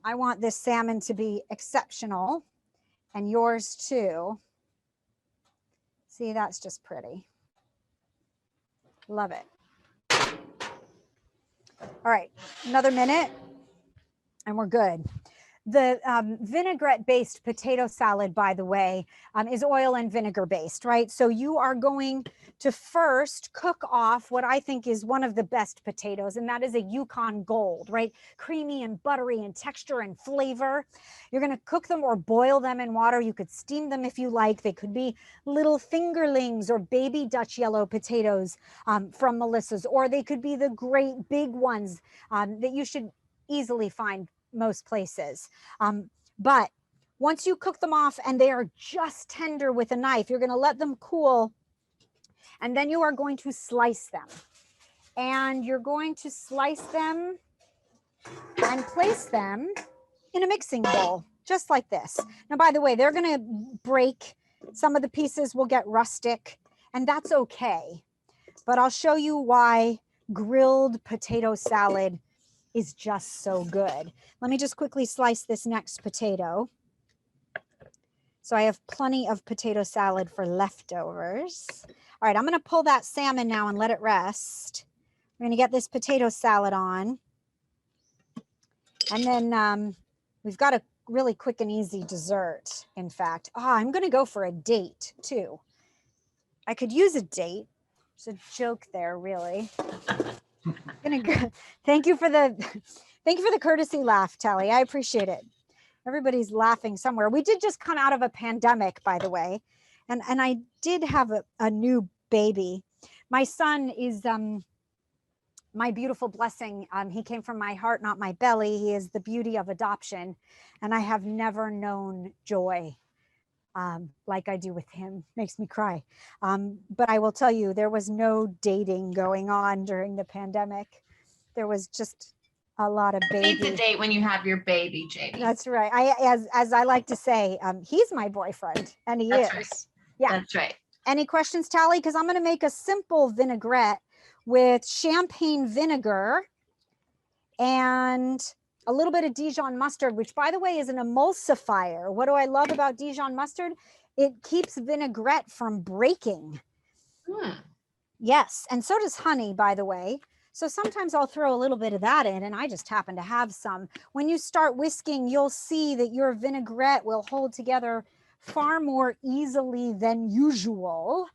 I want this salmon to be exceptional, and yours too. See, that's just pretty. Love it. All right, another minute and we're good. The vinaigrette-based potato salad, by the way, is oil and vinegar based, right? So you are going to first cook off what I think is one of the best potatoes, and that is a Yukon Gold, right? Creamy and buttery in texture and flavor. You're going to cook them or boil them in water. You could steam them if you like. They could be little fingerlings or baby Dutch yellow potatoes from Melissa's, or they could be the great big ones that you should easily find most places. But once you cook them off and they are just tender with a knife, you're going to let them cool, and then you are going to slice them. And you're going to slice them and place them in a mixing bowl, just like this. Now, by the way, they're going to break. Some of the pieces will get rustic, and that's okay. But I'll show you why grilled potato salad is just so good. Let me just quickly slice this next potato. So I have plenty of potato salad for leftovers. All right, I'm going to pull that salmon now and let it rest. We're going to get this potato salad on. And then we've got a really quick and easy dessert, in fact. I'm going to go for a date, too. I could use a date. There's a joke there, really. Thank you for the courtesy laugh, Tally. I appreciate it. Everybody's laughing somewhere. We did just come out of a pandemic, by the way, and I did have a new baby. My son is my beautiful blessing. He came from my heart, not my belly. He is the beauty of adoption, and I have never known joy like I do with him. Makes me cry. But I will tell you, there was no dating going on during the pandemic. There was just a lot of baby. Pick the date when you have your baby, Jamie. That's right. As I like to say, he's my boyfriend, and he is. Right. Yeah, that's right. Any questions, Tally? Because I'm going to make a simple vinaigrette with champagne vinegar and a little bit of Dijon mustard, which, by the way, is an emulsifier. What do I love about Dijon mustard? It keeps vinaigrette from breaking. Yes, and so does honey, by the way. So sometimes I'll throw a little bit of that in, and I just happen to have some. When you start whisking, you'll see that your vinaigrette will hold together far more easily than usual.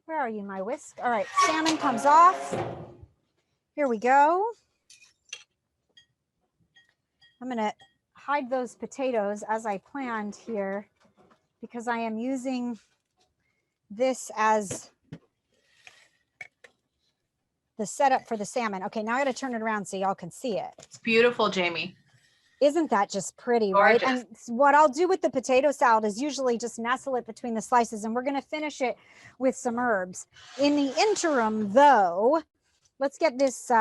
Where are you, my whisk? All right, salmon comes off. Here we go. I'm going to hide those potatoes as I planned here because I am using this as the setup for the salmon. Okay, now I got to turn it around so y'all can see it. It's beautiful, Jamie. Isn't that just pretty, Gorgeous. right? And what I'll do with the potato salad is usually just nestle it between the slices, and we're going to finish it with some herbs. In the interim, though, let's get this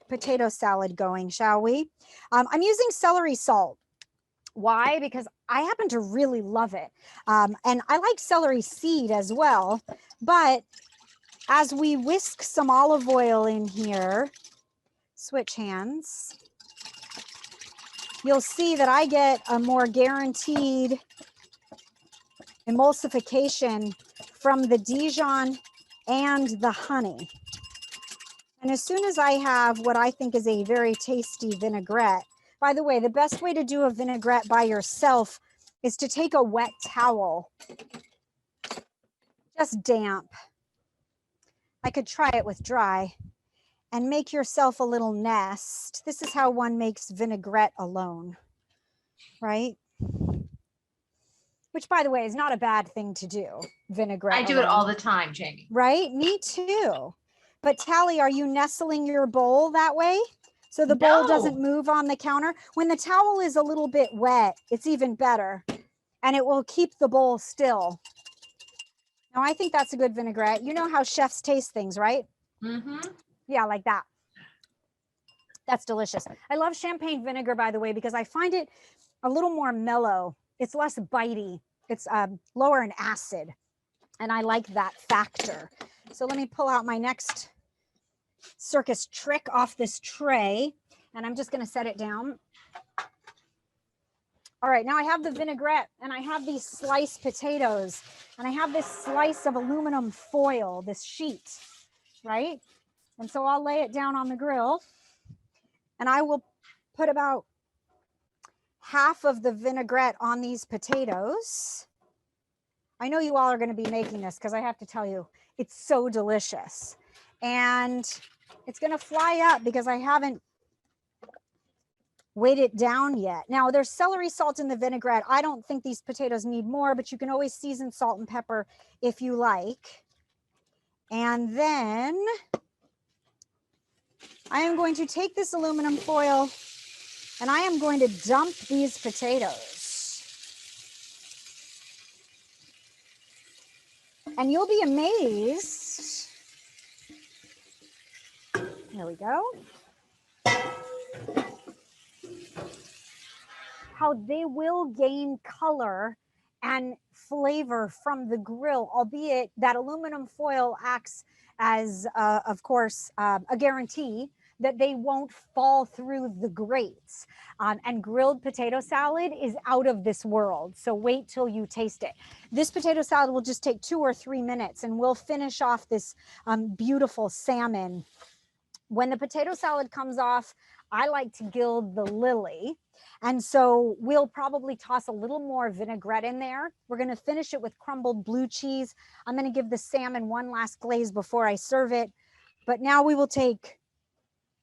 potato salad going, shall we? I'm using celery salt. Why? Because I happen to really love it. And I like celery seed as well. But as we whisk some olive oil in here, switch hands. you'll see that I get a more guaranteed emulsification from the Dijon and the honey. And as soon as I have what I think is a very tasty vinaigrette, by the way, the best way to do a vinaigrette by yourself is to take a wet towel, just damp. I could try it with dry, and make yourself a little nest. This is how one makes vinaigrette alone, right? Which, by the way, is not a bad thing to do, vinaigrette I do it alone. all the time, Jamie. Right? Me too. But Tally, are you nestling your bowl that way? So the bowl doesn't move on the counter? When the towel is a little bit wet, it's even better. And it will keep the bowl still. Now, I think that's a good vinaigrette. You know how chefs taste things, right? Mm-hmm. Yeah, like that. That's delicious. I love champagne vinegar, by the way, because I find it a little more mellow. It's less bitey. It's lower in acid. And I like that factor. So let me pull out my next circus trick off this tray. And I'm just going to set it down. All right, now I have the vinaigrette and I have these sliced potatoes and I have this slice of aluminum foil, this sheet, right? And so I'll lay it down on the grill and I will put about half of the vinaigrette on these potatoes. I know you all are going to be making this because I have to tell you, it's so delicious. And it's going to fly up because I haven't weighed it down yet. Now there's celery salt in the vinaigrette. I don't think these potatoes need more, but you can always season salt and pepper if you like. And then I am going to take this aluminum foil and I am going to dump these potatoes. And you'll be amazed. There we go. How they will gain color and flavor from the grill, albeit that aluminum foil acts as, of course, a guarantee that they won't fall through the grates. And grilled potato salad is out of this world. So wait till you taste it. This potato salad will just take 2 or 3 minutes and we'll finish off this beautiful salmon. When the potato salad comes off, I like to gild the lily. And so we'll probably toss a little more vinaigrette in there. We're going to finish it with crumbled blue cheese. I'm going to give the salmon one last glaze before I serve it. But now we will take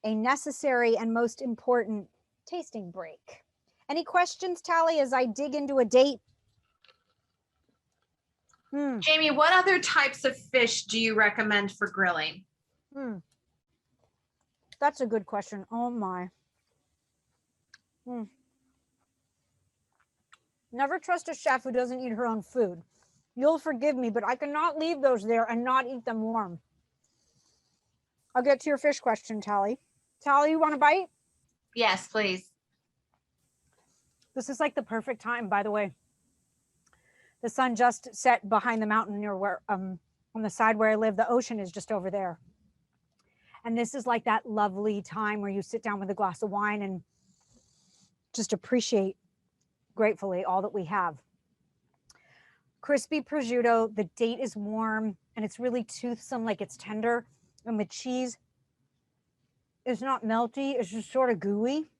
a necessary and most important tasting break. Any questions, Tally, as I dig into a date? Jamie, what other types of fish do you recommend for grilling? That's a good question. Oh my. Never trust a chef who doesn't eat her own food. You'll forgive me, but I cannot leave those there and not eat them warm. I'll get to your fish question, Tally. Tally, you want a bite? Yes, please. This is like the perfect time, by the way. The sun just set behind the mountain near where, on the side where I live. The ocean is just over there. And this is like that lovely time where you sit down with a glass of wine and just appreciate gratefully all that we have. Crispy prosciutto, the date is warm and it's really toothsome, like it's tender. And the cheese is not melty, it's just sort of gooey.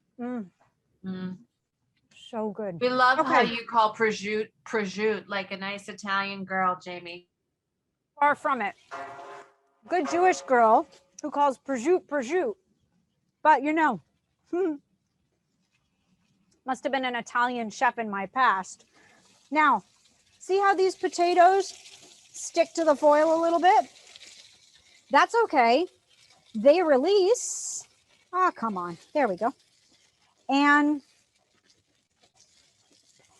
So good. We love how you call prosciutto like a nice Italian girl, Jamie. Far from it. Good Jewish girl who calls prosciutto. But you know, must have been an Italian chef in my past. Now, see how these potatoes stick to the foil a little bit? That's okay. They release. Oh, come on. There we go. And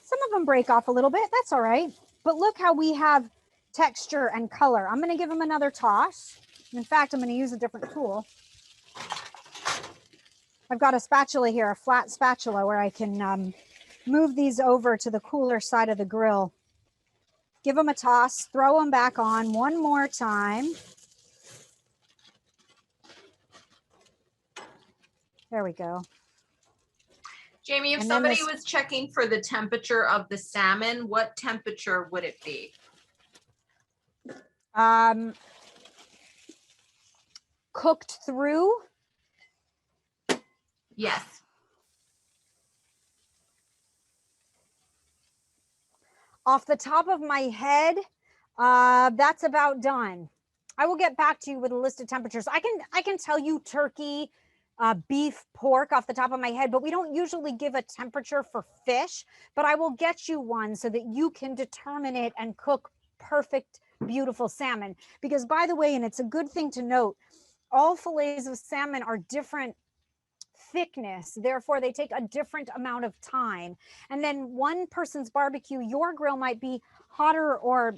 some of them break off a little bit. That's all right. But look how we have texture and color. I'm going to give them another toss. In fact, I'm going to use a different tool. I've got a spatula here, a flat spatula, where I can move these over to the cooler side of the grill. Give them a toss, throw them back on one more time. There we go. Jamie, if And then somebody this- was checking for the temperature of the salmon, what temperature would it be? Cooked through. Yes. Off the top of my head, that's about done. I will get back to you with a list of temperatures. I can tell you turkey, beef, pork off the top of my head, but we don't usually give a temperature for fish, but I will get you one so that you can determine it and cook perfect, beautiful salmon. Because by the way, and it's a good thing to note, all fillets of salmon are different thickness, therefore they take a different amount of time. And then one person's barbecue, your grill might be hotter, or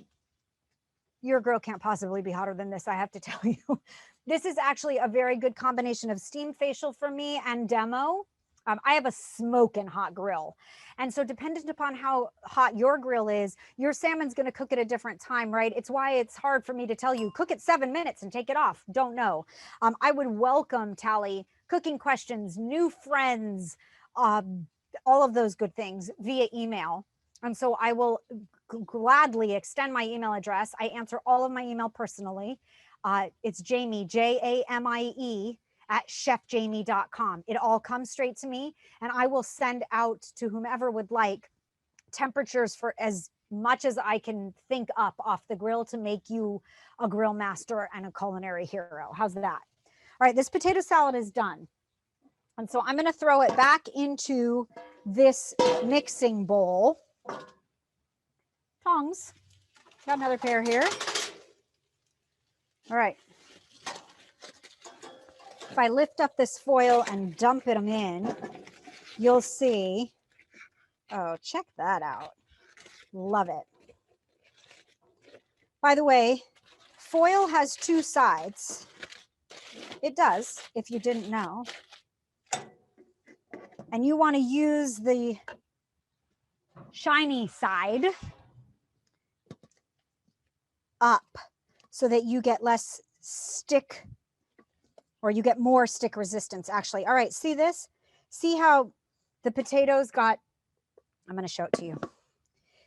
your grill can't possibly be hotter than this, I have to tell you. This is actually a very good combination of steam facial for me and demo. I have a smoking hot grill. And so dependent upon how hot your grill is, your salmon's going to cook at a different time, right? It's why it's hard for me to tell you, cook it 7 minutes and take it off. Don't know. I would welcome, Tally, cooking questions, new friends, all of those good things via email. And so I will gladly extend my email address. I answer all of my email personally. It's Jamie, Jamie, @chefjamie.com. It all comes straight to me, and I will send out to whomever would like temperatures for as much as I can think up off the grill to make you a grill master and a culinary hero. How's that? All right, this potato salad is done. And so I'm going to throw it back into this mixing bowl. Tongs. Got another pair here. All right. If I lift up this foil and dump them in, you'll see, oh, check that out. Love it. By the way, foil has two sides. It does, if you didn't know. And you want to use the shiny side up so that you get less stick, or you get more stick resistance, actually. All right, see this? See how the potatoes got, I'm going to show it to you.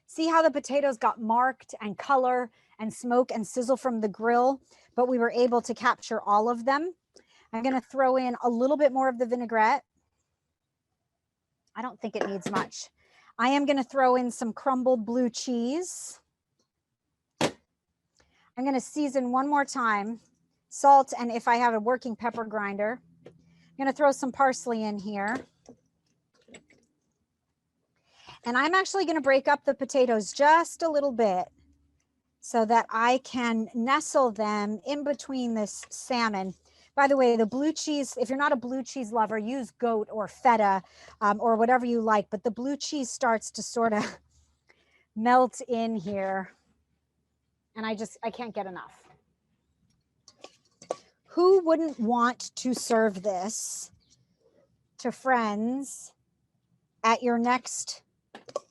See how the potatoes got marked and color and smoke and sizzle from the grill, but we were able to capture all of them. I'm going to throw in a little bit more of the vinaigrette. I don't think it needs much. I am going to throw in some crumbled blue cheese. I'm going to season one more time, salt, and if I have a working pepper grinder, I'm going to throw some parsley in here. And I'm actually going to break up the potatoes just a little bit so that I can nestle them in between this salmon. By the way, the blue cheese, if you're not a blue cheese lover, use goat or feta or whatever you like, but the blue cheese starts to sort of melt in here. And I can't get enough. Who wouldn't want to serve this to friends at your next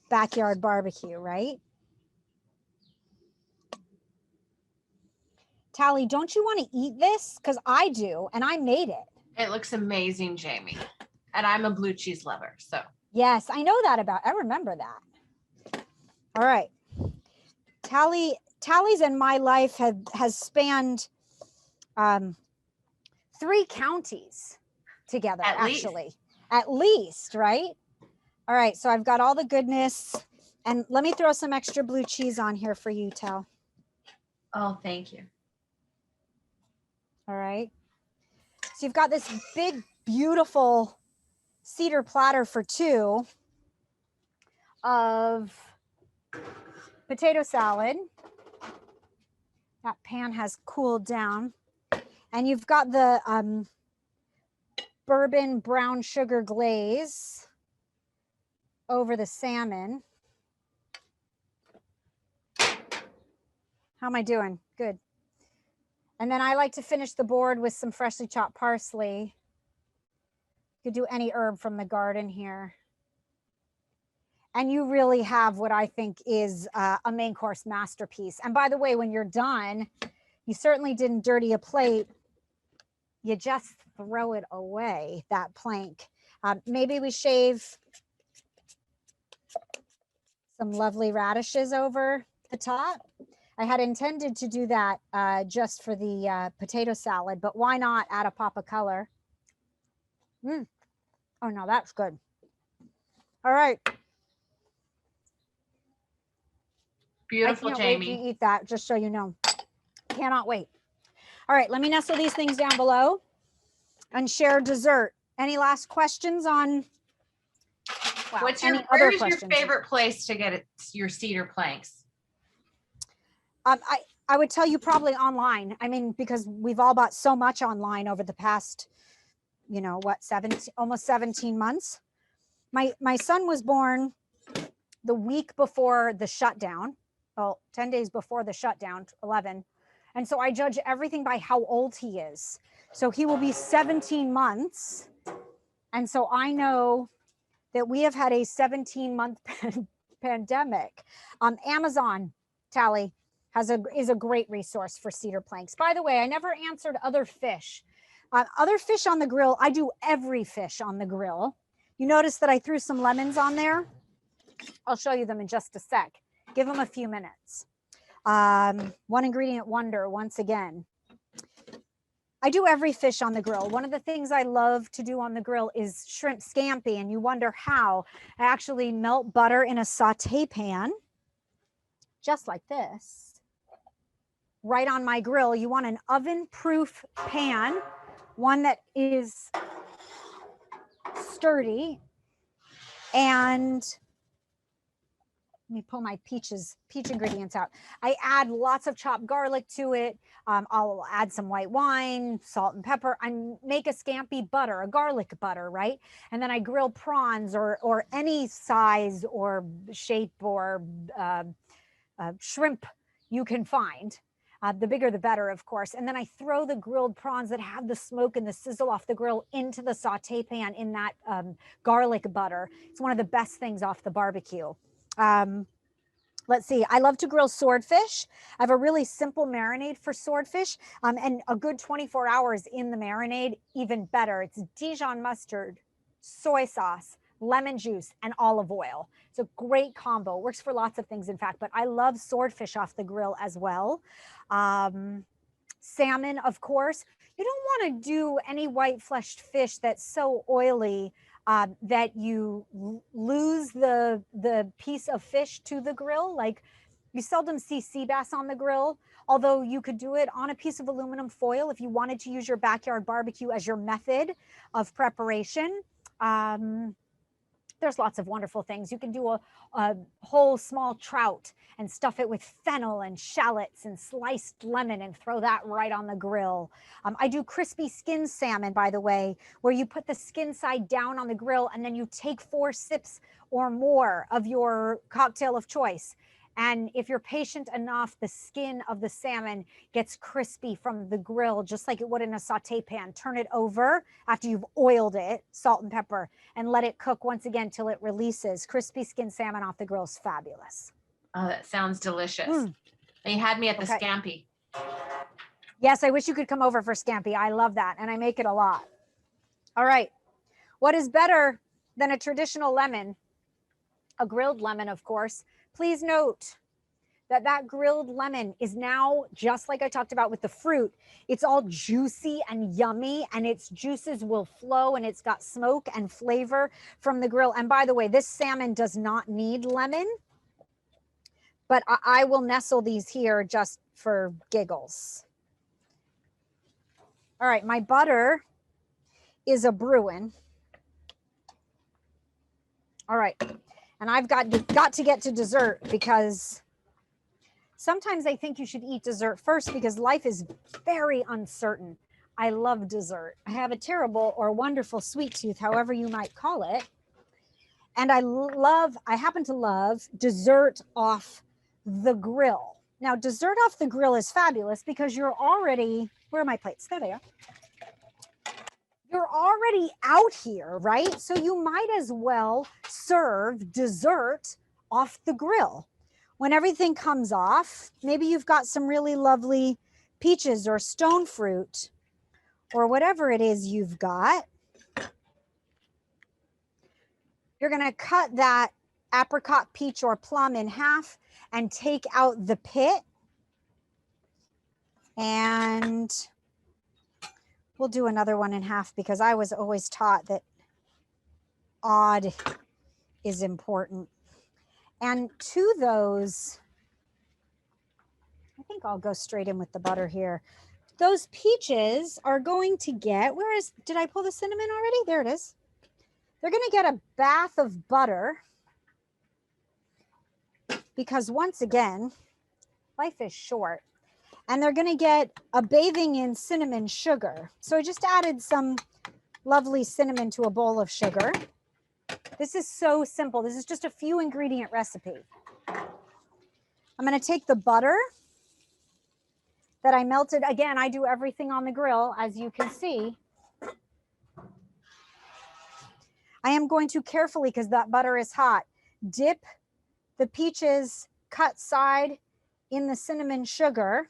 backyard barbecue, right? Tally, don't you want to eat this? Because I do, and I made it. It looks amazing, Jamie. And I'm a blue cheese lover, so. Yes, I know that I remember that. All right. Tally's in my life has spanned 3 counties together, actually. At least, right? All right, so I've got all the goodness. And let me throw some extra blue cheese on here for you, Tal. Oh, thank you. All right. So you've got this big, beautiful Cedar platter for 2 of potato salad. That pan has cooled down. And you've got the bourbon brown sugar glaze over the salmon. How am I doing? Good. And then I like to finish the board with some freshly chopped parsley. You could do any herb from the garden here. And you really have what I think is a main course masterpiece. And by the way, when you're done, you certainly didn't dirty a plate. You just throw it away, that plank. Maybe we shave some lovely radishes over the top. I had intended to do that just for the potato salad, but why not add a pop of color? Oh no, that's good. All right. Beautiful, I can't wait to Jamie. eat that, just so you know. Cannot wait. All right, let me nestle these things down below and share dessert. Any last questions on, well, Where is your favorite place to get your cedar planks? I would tell you probably online. I mean, because we've all bought so much online over the past, you know, what, almost 17 months. My son was born the week before the shutdown. Well, 10 days before the shutdown, 11. And so I judge everything by how old he is. So he will be 17 months. And so I know that we have had a 17-month pandemic. Amazon, Tally, is a great resource for cedar planks. By the way, I never answered other fish. Other fish on the grill, I do every fish on the grill. You notice that I threw some lemons on there? I'll show you them in just a sec. Give them a few minutes. One ingredient wonder once again. I do every fish on the grill. One of the things I love to do on the grill is shrimp scampi, and you wonder how. I actually melt butter in a saute pan, just like this, right on my grill. You want an oven-proof pan, one that is sturdy, and let me pull my peach ingredients out. I add lots of chopped garlic to it. I'll add some white wine, salt and pepper. I make a scampi butter, a garlic butter, right? And then I grill prawns or any size or shape or shrimp you can find. The bigger the better, of course. And then I throw the grilled prawns that have the smoke and the sizzle off the grill into the saute pan in that garlic butter. It's one of the best things off the barbecue. Let's see, I love to grill swordfish. I have a really simple marinade for swordfish, and a good 24 hours in the marinade, even better. It's Dijon mustard, soy sauce, lemon juice, and olive oil. It's a great combo. Works for lots of things, in fact, but I love swordfish off the grill as well. Salmon, of course. You don't want to do any white-fleshed fish that's so oily that you lose the piece of fish to the grill. Like, you seldom see sea bass on the grill, although you could do it on a piece of aluminum foil if you wanted to use your backyard barbecue as your method of preparation. There's lots of wonderful things. You can do a whole small trout and stuff it with fennel and shallots and sliced lemon and throw that right on the grill. I do crispy skin salmon, by the way, where you put the skin side down on the grill and then you take 4 sips or more of your cocktail of choice. And if you're patient enough, the skin of the salmon gets crispy from the grill, just like it would in a saute pan. Turn it over after you've oiled it, salt and pepper, and let it cook once again till it releases. Crispy skin salmon off the grill is fabulous. Oh, that sounds delicious. And you had me at the scampi. Yes, I wish you could come over for scampi. I love that, and I make it a lot. All right. What is better than a traditional lemon? A grilled lemon, of course. Please note that that grilled lemon is now, just like I talked about with the fruit, it's all juicy and yummy, and its juices will flow, and it's got smoke and flavor from the grill. And by the way, this salmon does not need lemon, but I will nestle these here just for giggles. All right, my butter is a Bruin. All right. And I've got to get to dessert, because sometimes I think you should eat dessert first because life is very uncertain. I love dessert. I have a terrible or wonderful sweet tooth, however you might call it. And I happen to love dessert off the grill. Now, dessert off the grill is fabulous because you're already, where are my plates? There they are. You're already out here, right? So you might as well serve dessert off the grill. When everything comes off, maybe you've got some really lovely peaches or stone fruit or whatever it is you've got. You're going to cut that apricot, peach, or plum in half and take out the pit. And we'll do another one in half because I was always taught that odd is important. And to those, I think I'll go straight in with the butter here. Those peaches are going to get, did I pull the cinnamon already? There it is. They're going to get a bath of butter because once again, life is short. And they're going to get a bathing in cinnamon sugar. So I just added some lovely cinnamon to a bowl of sugar. This is so simple. This is just a few ingredient recipe. I'm going to take the butter that I melted. Again, I do everything on the grill, as you can see. I am going to carefully, because that butter is hot, dip the peaches cut side in the cinnamon sugar.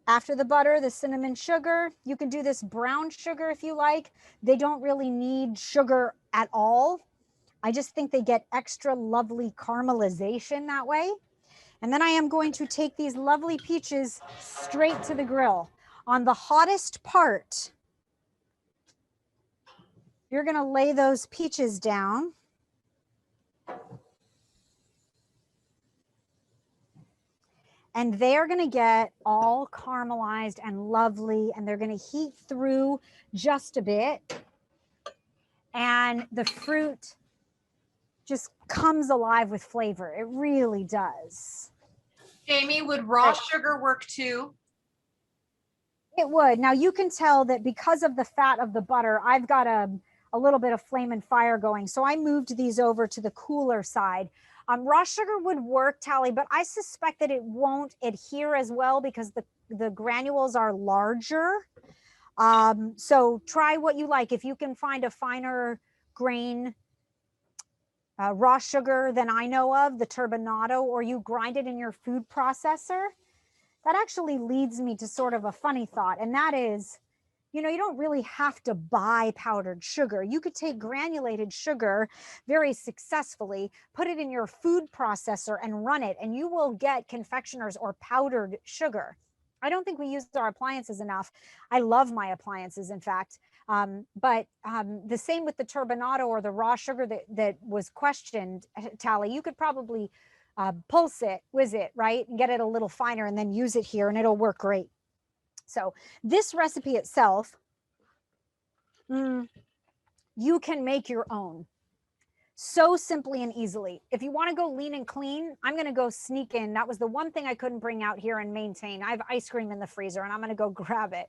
After the butter, the cinnamon sugar. You can do this brown sugar if you like. They don't really need sugar at all. I just think they get extra lovely caramelization that way. And then I am going to take these lovely peaches straight to the grill. On the hottest part, you're going to lay those peaches down. And they're going to get all caramelized and lovely, and they're going to heat through just a bit. And the fruit just comes alive with flavor. It really does. Jamie, would raw sugar work too? It would. Now you can tell that because of the fat of the butter, I've got a little bit of flame and fire going. So I moved these over to the cooler side. Raw sugar would work, Tally, but I suspect that it won't adhere as well because the granules are larger. So try what you like. If you can find a finer grain raw sugar than I know of, the turbinado, or you grind it in your food processor, that actually leads me to sort of a funny thought. And that is, you know, you don't really have to buy powdered sugar. You could take granulated sugar very successfully, put it in your food processor and run it, and you will get confectioners or powdered sugar. I don't think we use our appliances enough. I love my appliances, in fact. But the same with the turbinado or the raw sugar that was questioned, Tally. You could probably pulse it, whiz it, right? And get it a little finer and then use it here and it'll work great. So this recipe itself, you can make your own so simply and easily. If you want to go lean and clean, I'm going to go sneak in. That was the one thing I couldn't bring out here and maintain. I have ice cream in the freezer and I'm going to go grab it.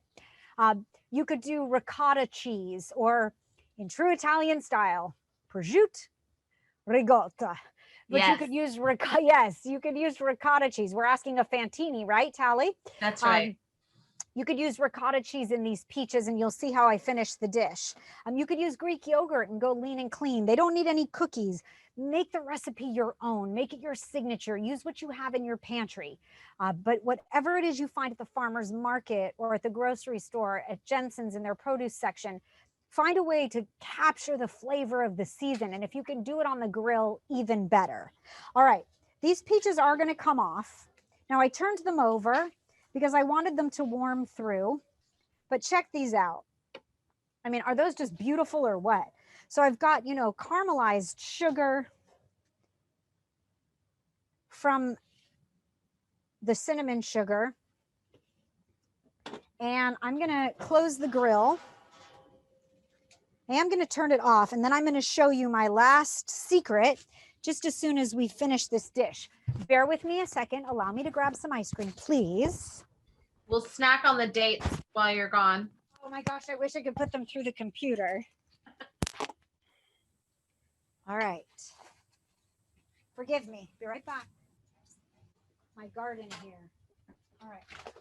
You could do ricotta cheese, or in true Italian style, prosciutto ricotta. But yes. You could use ricotta. Yes, you could use ricotta cheese. We're asking a Fantini, right, Tally? That's right. You could use ricotta cheese in these peaches and you'll see how I finish the dish. You could use Greek yogurt and go lean and clean. They don't need any cookies. Make the recipe your own. Make it your signature. Use what you have in your pantry. But whatever it is you find at the farmer's market or at the grocery store, at Jensen's in their produce section, find a way to capture the flavor of the season. And if you can do it on the grill, even better. All right, these peaches are going to come off. Now I turned them over because I wanted them to warm through, but check these out. I mean, are those just beautiful or what? So I've got, you know, caramelized sugar from the cinnamon sugar. And I'm gonna close the grill. I am gonna turn it off, and then I'm gonna show you my last secret just as soon as we finish this dish. Bear with me a second. Allow me to grab some ice cream, please. We'll snack on the dates while you're gone. Oh my gosh, I wish I could put them through the computer. All right. Forgive me. Be right back. My garden here. All right.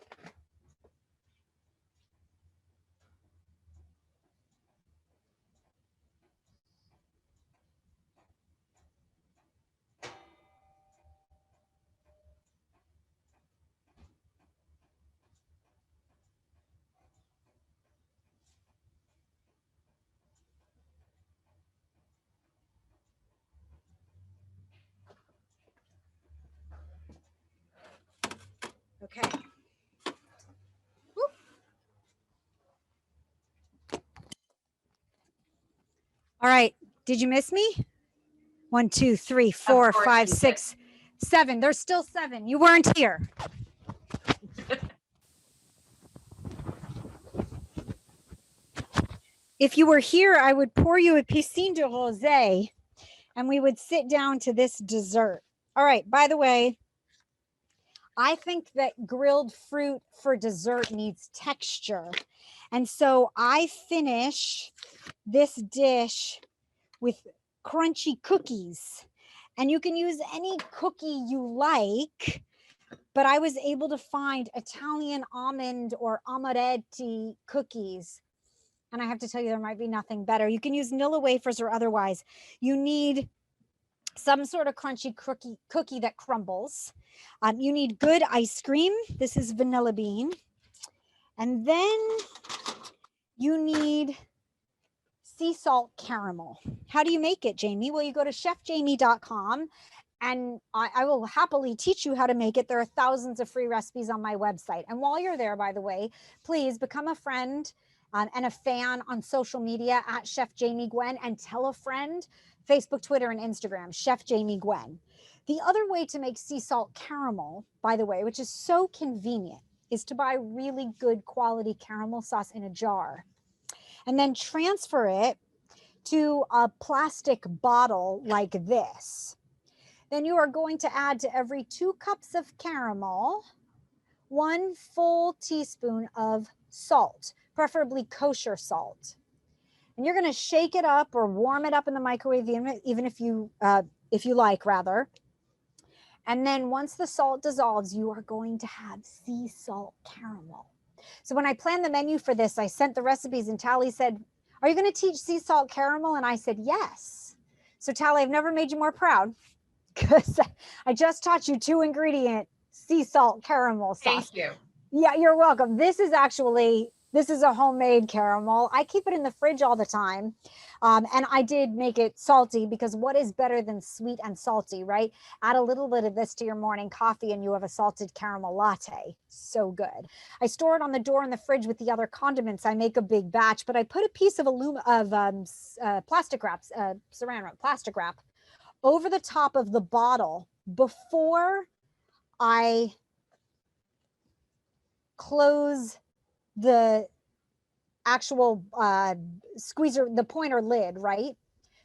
All right. Did you miss me? 1, 2, 3, Of 4, course 5, we did. 6, 7. There's still 7. You weren't here. If you were here, I would pour you a piscine de rosé and we would sit down to this dessert. All right. By the way, I think that grilled fruit for dessert needs texture. And so I finish this dish with crunchy cookies. And you can use any cookie you like, but I was able to find Italian almond or amaretti cookies. And I have to tell you, there might be nothing better. You can use Nilla wafers or otherwise. You need some sort of crunchy cookie that crumbles. You need good ice cream. This is vanilla bean. And then you need sea salt caramel. How do you make it, Jamie? Well, you go to chefjamie.com and I will happily teach you how to make it. There are thousands of free recipes on my website. And while you're there, by the way, please become a friend and a fan on social media at Chef Jamie Gwen, and tell a friend, Facebook, Twitter, and Instagram, Chef Jamie Gwen. The other way to make sea salt caramel, by the way, which is so convenient, is to buy really good quality caramel sauce in a jar and then transfer it to a plastic bottle like this. Then you are going to add to every 2 cups of caramel 1 full teaspoon of salt, preferably kosher salt. And you're going to shake it up or warm it up in the microwave, even if you like, rather. And then once the salt dissolves, you are going to have sea salt caramel. So when I planned the menu for this, I sent the recipes and Tally said, "Are you going to teach sea salt caramel?" And I said, "Yes." So Tally, I've never made you more proud because I just taught you 2 ingredient sea salt caramel sauce. Thank you. Yeah, you're welcome. This is a homemade caramel. I keep it in the fridge all the time. And I did make it salty because what is better than sweet and salty, right? Add a little bit of this to your morning coffee and you have a salted caramel latte. So good. I store it on the door in the fridge with the other condiments. I make a big batch, but I put a piece of plastic wrap, saran wrap, plastic wrap over the top of the bottle before I close the actual squeezer, the pointer lid, right?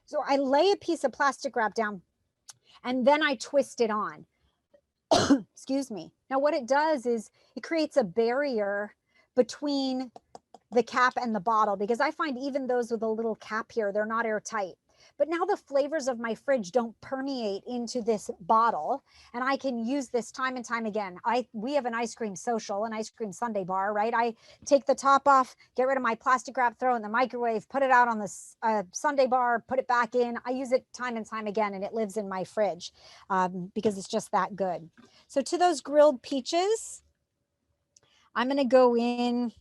So I lay a piece of plastic wrap down and then I twist it on. Excuse me. Now what it does is it creates a barrier between the cap and the bottle, because I find even those with a little cap here, they're not airtight. But now the flavors of my fridge don't permeate into this bottle, and I can use this time and time again. We have an ice cream social, an ice cream sundae bar, right? I take the top off, get rid of my plastic wrap, throw it in the microwave, put it out on the sundae bar, put it back in. I use it time and time again, and it lives in my fridge because it's just that good. So to those grilled peaches, I'm going to go in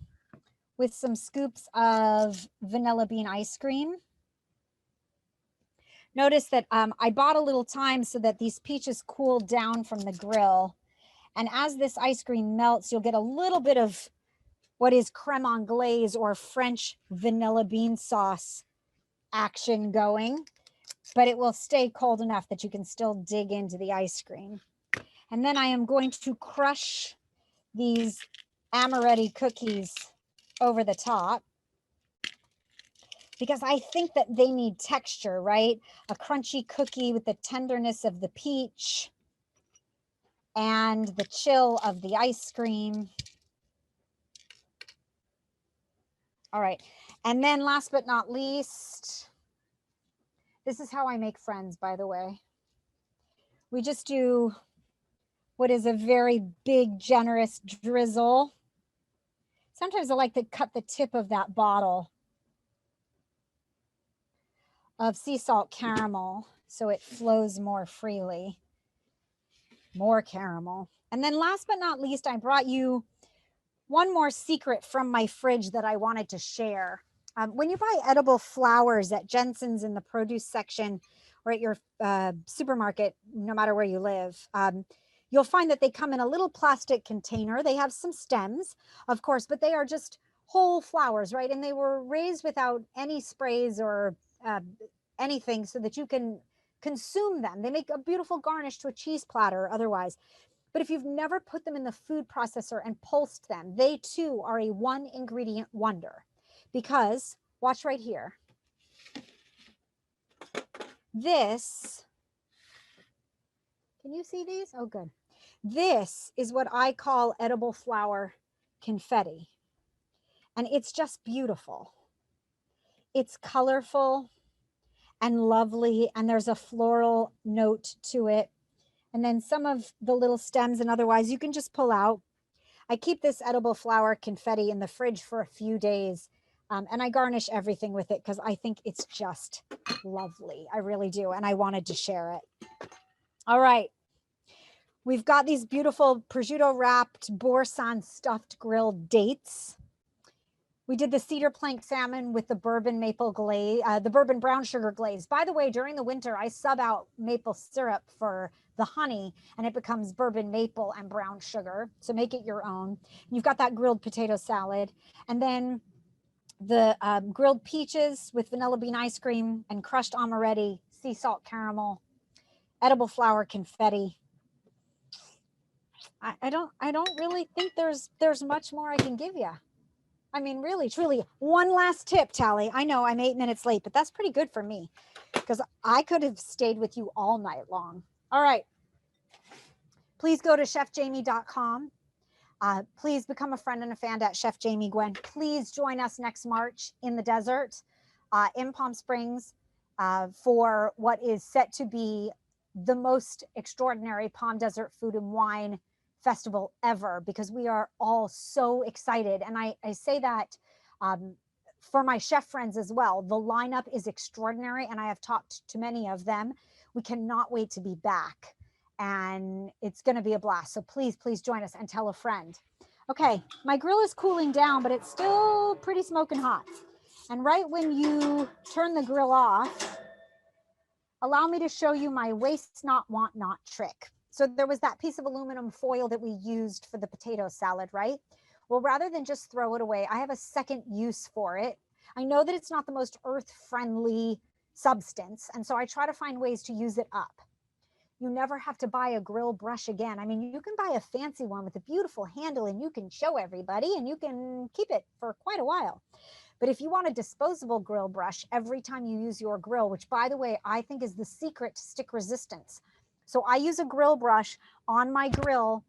with some scoops of vanilla bean ice cream. Notice that I bought a little time so that these peaches cool down from the grill. And as this ice cream melts, you'll get a little bit of what is creme anglaise or French vanilla bean sauce action going, but it will stay cold enough that you can still dig into the ice cream. And then I am going to crush these amaretti cookies over the top, because I think that they need texture, right? A crunchy cookie with the tenderness of the peach and the chill of the ice cream. All right. And then last but not least, this is how I make friends, by the way. We just do what is a very big, generous drizzle. Sometimes I like to cut the tip of that bottle of sea salt caramel so it flows more freely. More caramel. And then last but not least, I brought you one more secret from my fridge that I wanted to share. When you buy edible flowers at Jensen's in the produce section or at your supermarket, no matter where you live, you'll find that they come in a little plastic container. They have some stems, of course, but they are just whole flowers, right? And they were raised without any sprays or anything so that you can consume them. They make a beautiful garnish to a cheese platter or otherwise. But if you've never put them in the food processor and pulsed them, they too are a one ingredient wonder. Because, watch right here. This, can you see these? Oh, good. This is what I call edible flower confetti. And it's just beautiful. It's colorful and lovely, and there's a floral note to it. And then some of the little stems and otherwise you can just pull out. I keep this edible flower confetti in the fridge for a few days, and I garnish everything with it because I think it's just lovely. I really do, and I wanted to share it. All right. We've got these beautiful prosciutto-wrapped Borsan stuffed grilled dates. We did the cedar plank salmon with the bourbon maple glaze, the bourbon brown sugar glaze. By the way, during the winter, I sub out maple syrup for the honey, and it becomes bourbon maple and brown sugar. So make it your own. You've got that grilled potato salad, and then the grilled peaches with vanilla bean ice cream and crushed amaretti, sea salt caramel, edible flower confetti. I don't really think there's much more I can give you. I mean, really, truly, one last tip, Tally. I know I'm 8 minutes late, but that's pretty good for me because I could have stayed with you all night long. All right. Please go to chefjamie.com. Please become a friend and a fan at Chef Jamie Gwen. Please join us next March in the desert in Palm Springs for what is set to be the most extraordinary Palm Desert food and wine festival ever, because we are all so excited. And I say that for my chef friends as well. The lineup is extraordinary, and I have talked to many of them. We cannot wait to be back, and it's going to be a blast. So please, please join us and tell a friend. Okay, my grill is cooling down, but it's still pretty smoking hot. And right when you turn the grill off, allow me to show you my waste not, want not trick. So there was that piece of aluminum foil that we used for the potato salad, right? Well, rather than just throw it away, I have a second use for it. I know that it's not the most earth-friendly substance, and so I try to find ways to use it up. You never have to buy a grill brush again. I mean, you can buy a fancy one with a beautiful handle and you can show everybody and you can keep it for quite a while. But if you want a disposable grill brush every time you use your grill, which by the way, I think is the secret to stick resistance. So I use a grill brush on my grill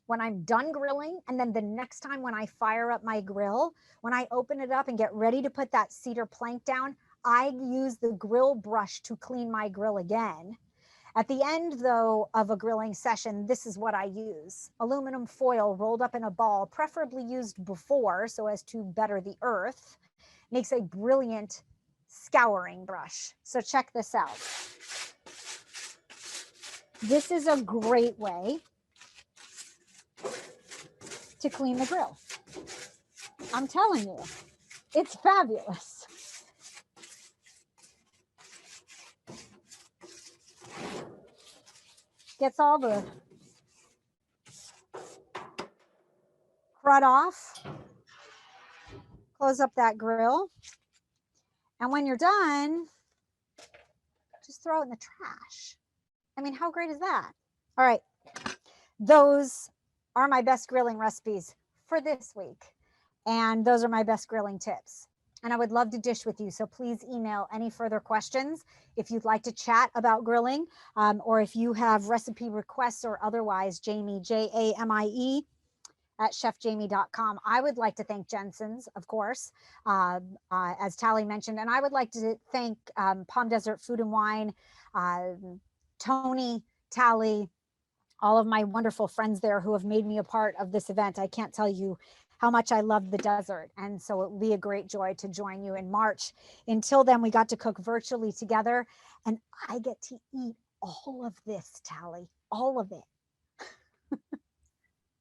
when I'm done grilling, and then the next time when I fire up my grill, when I open it up and get ready to put that cedar plank down, I use the grill brush to clean my grill again. At the end, though, of a grilling session, this is what I use. Aluminum foil rolled up in a ball, preferably used before so as to better the earth, makes a brilliant scouring brush. So check this out. This is a great way to clean the grill. I'm telling you, it's fabulous. Gets all the crud off. Close up that grill. And when you're done, just throw it in the trash. I mean, how great is that? All right. Those are my best grilling recipes for this week. And those are my best grilling tips. And I would love to dish with you. So please email any further questions if you'd like to chat about grilling, or if you have recipe requests or otherwise, Jamie, Jamie, at chefjamie.com. I would like to thank Jensen's, of course, as Tally mentioned. And I would like to thank Palm Desert Food and Wine, Tony, Tally, all of my wonderful friends there who have made me a part of this event. I can't tell you how much I love the desert. And so it will be a great joy to join you in March. Until then, we got to cook virtually together, and I get to eat all of this, Tally, all of it.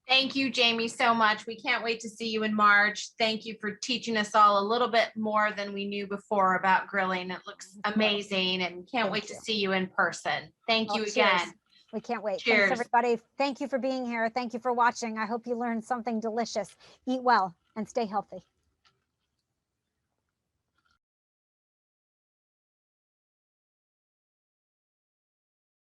Thank you, Jamie, so much. We can't wait to see you in March. Thank you for teaching us all a little bit more than we knew before about grilling. It looks amazing, and can't wait to see you in person. Thank you again. Cheers. We can't wait. Cheers. Thanks, everybody. Thank you for being here. Thank you for watching. I hope you learned something delicious. Eat well and stay healthy.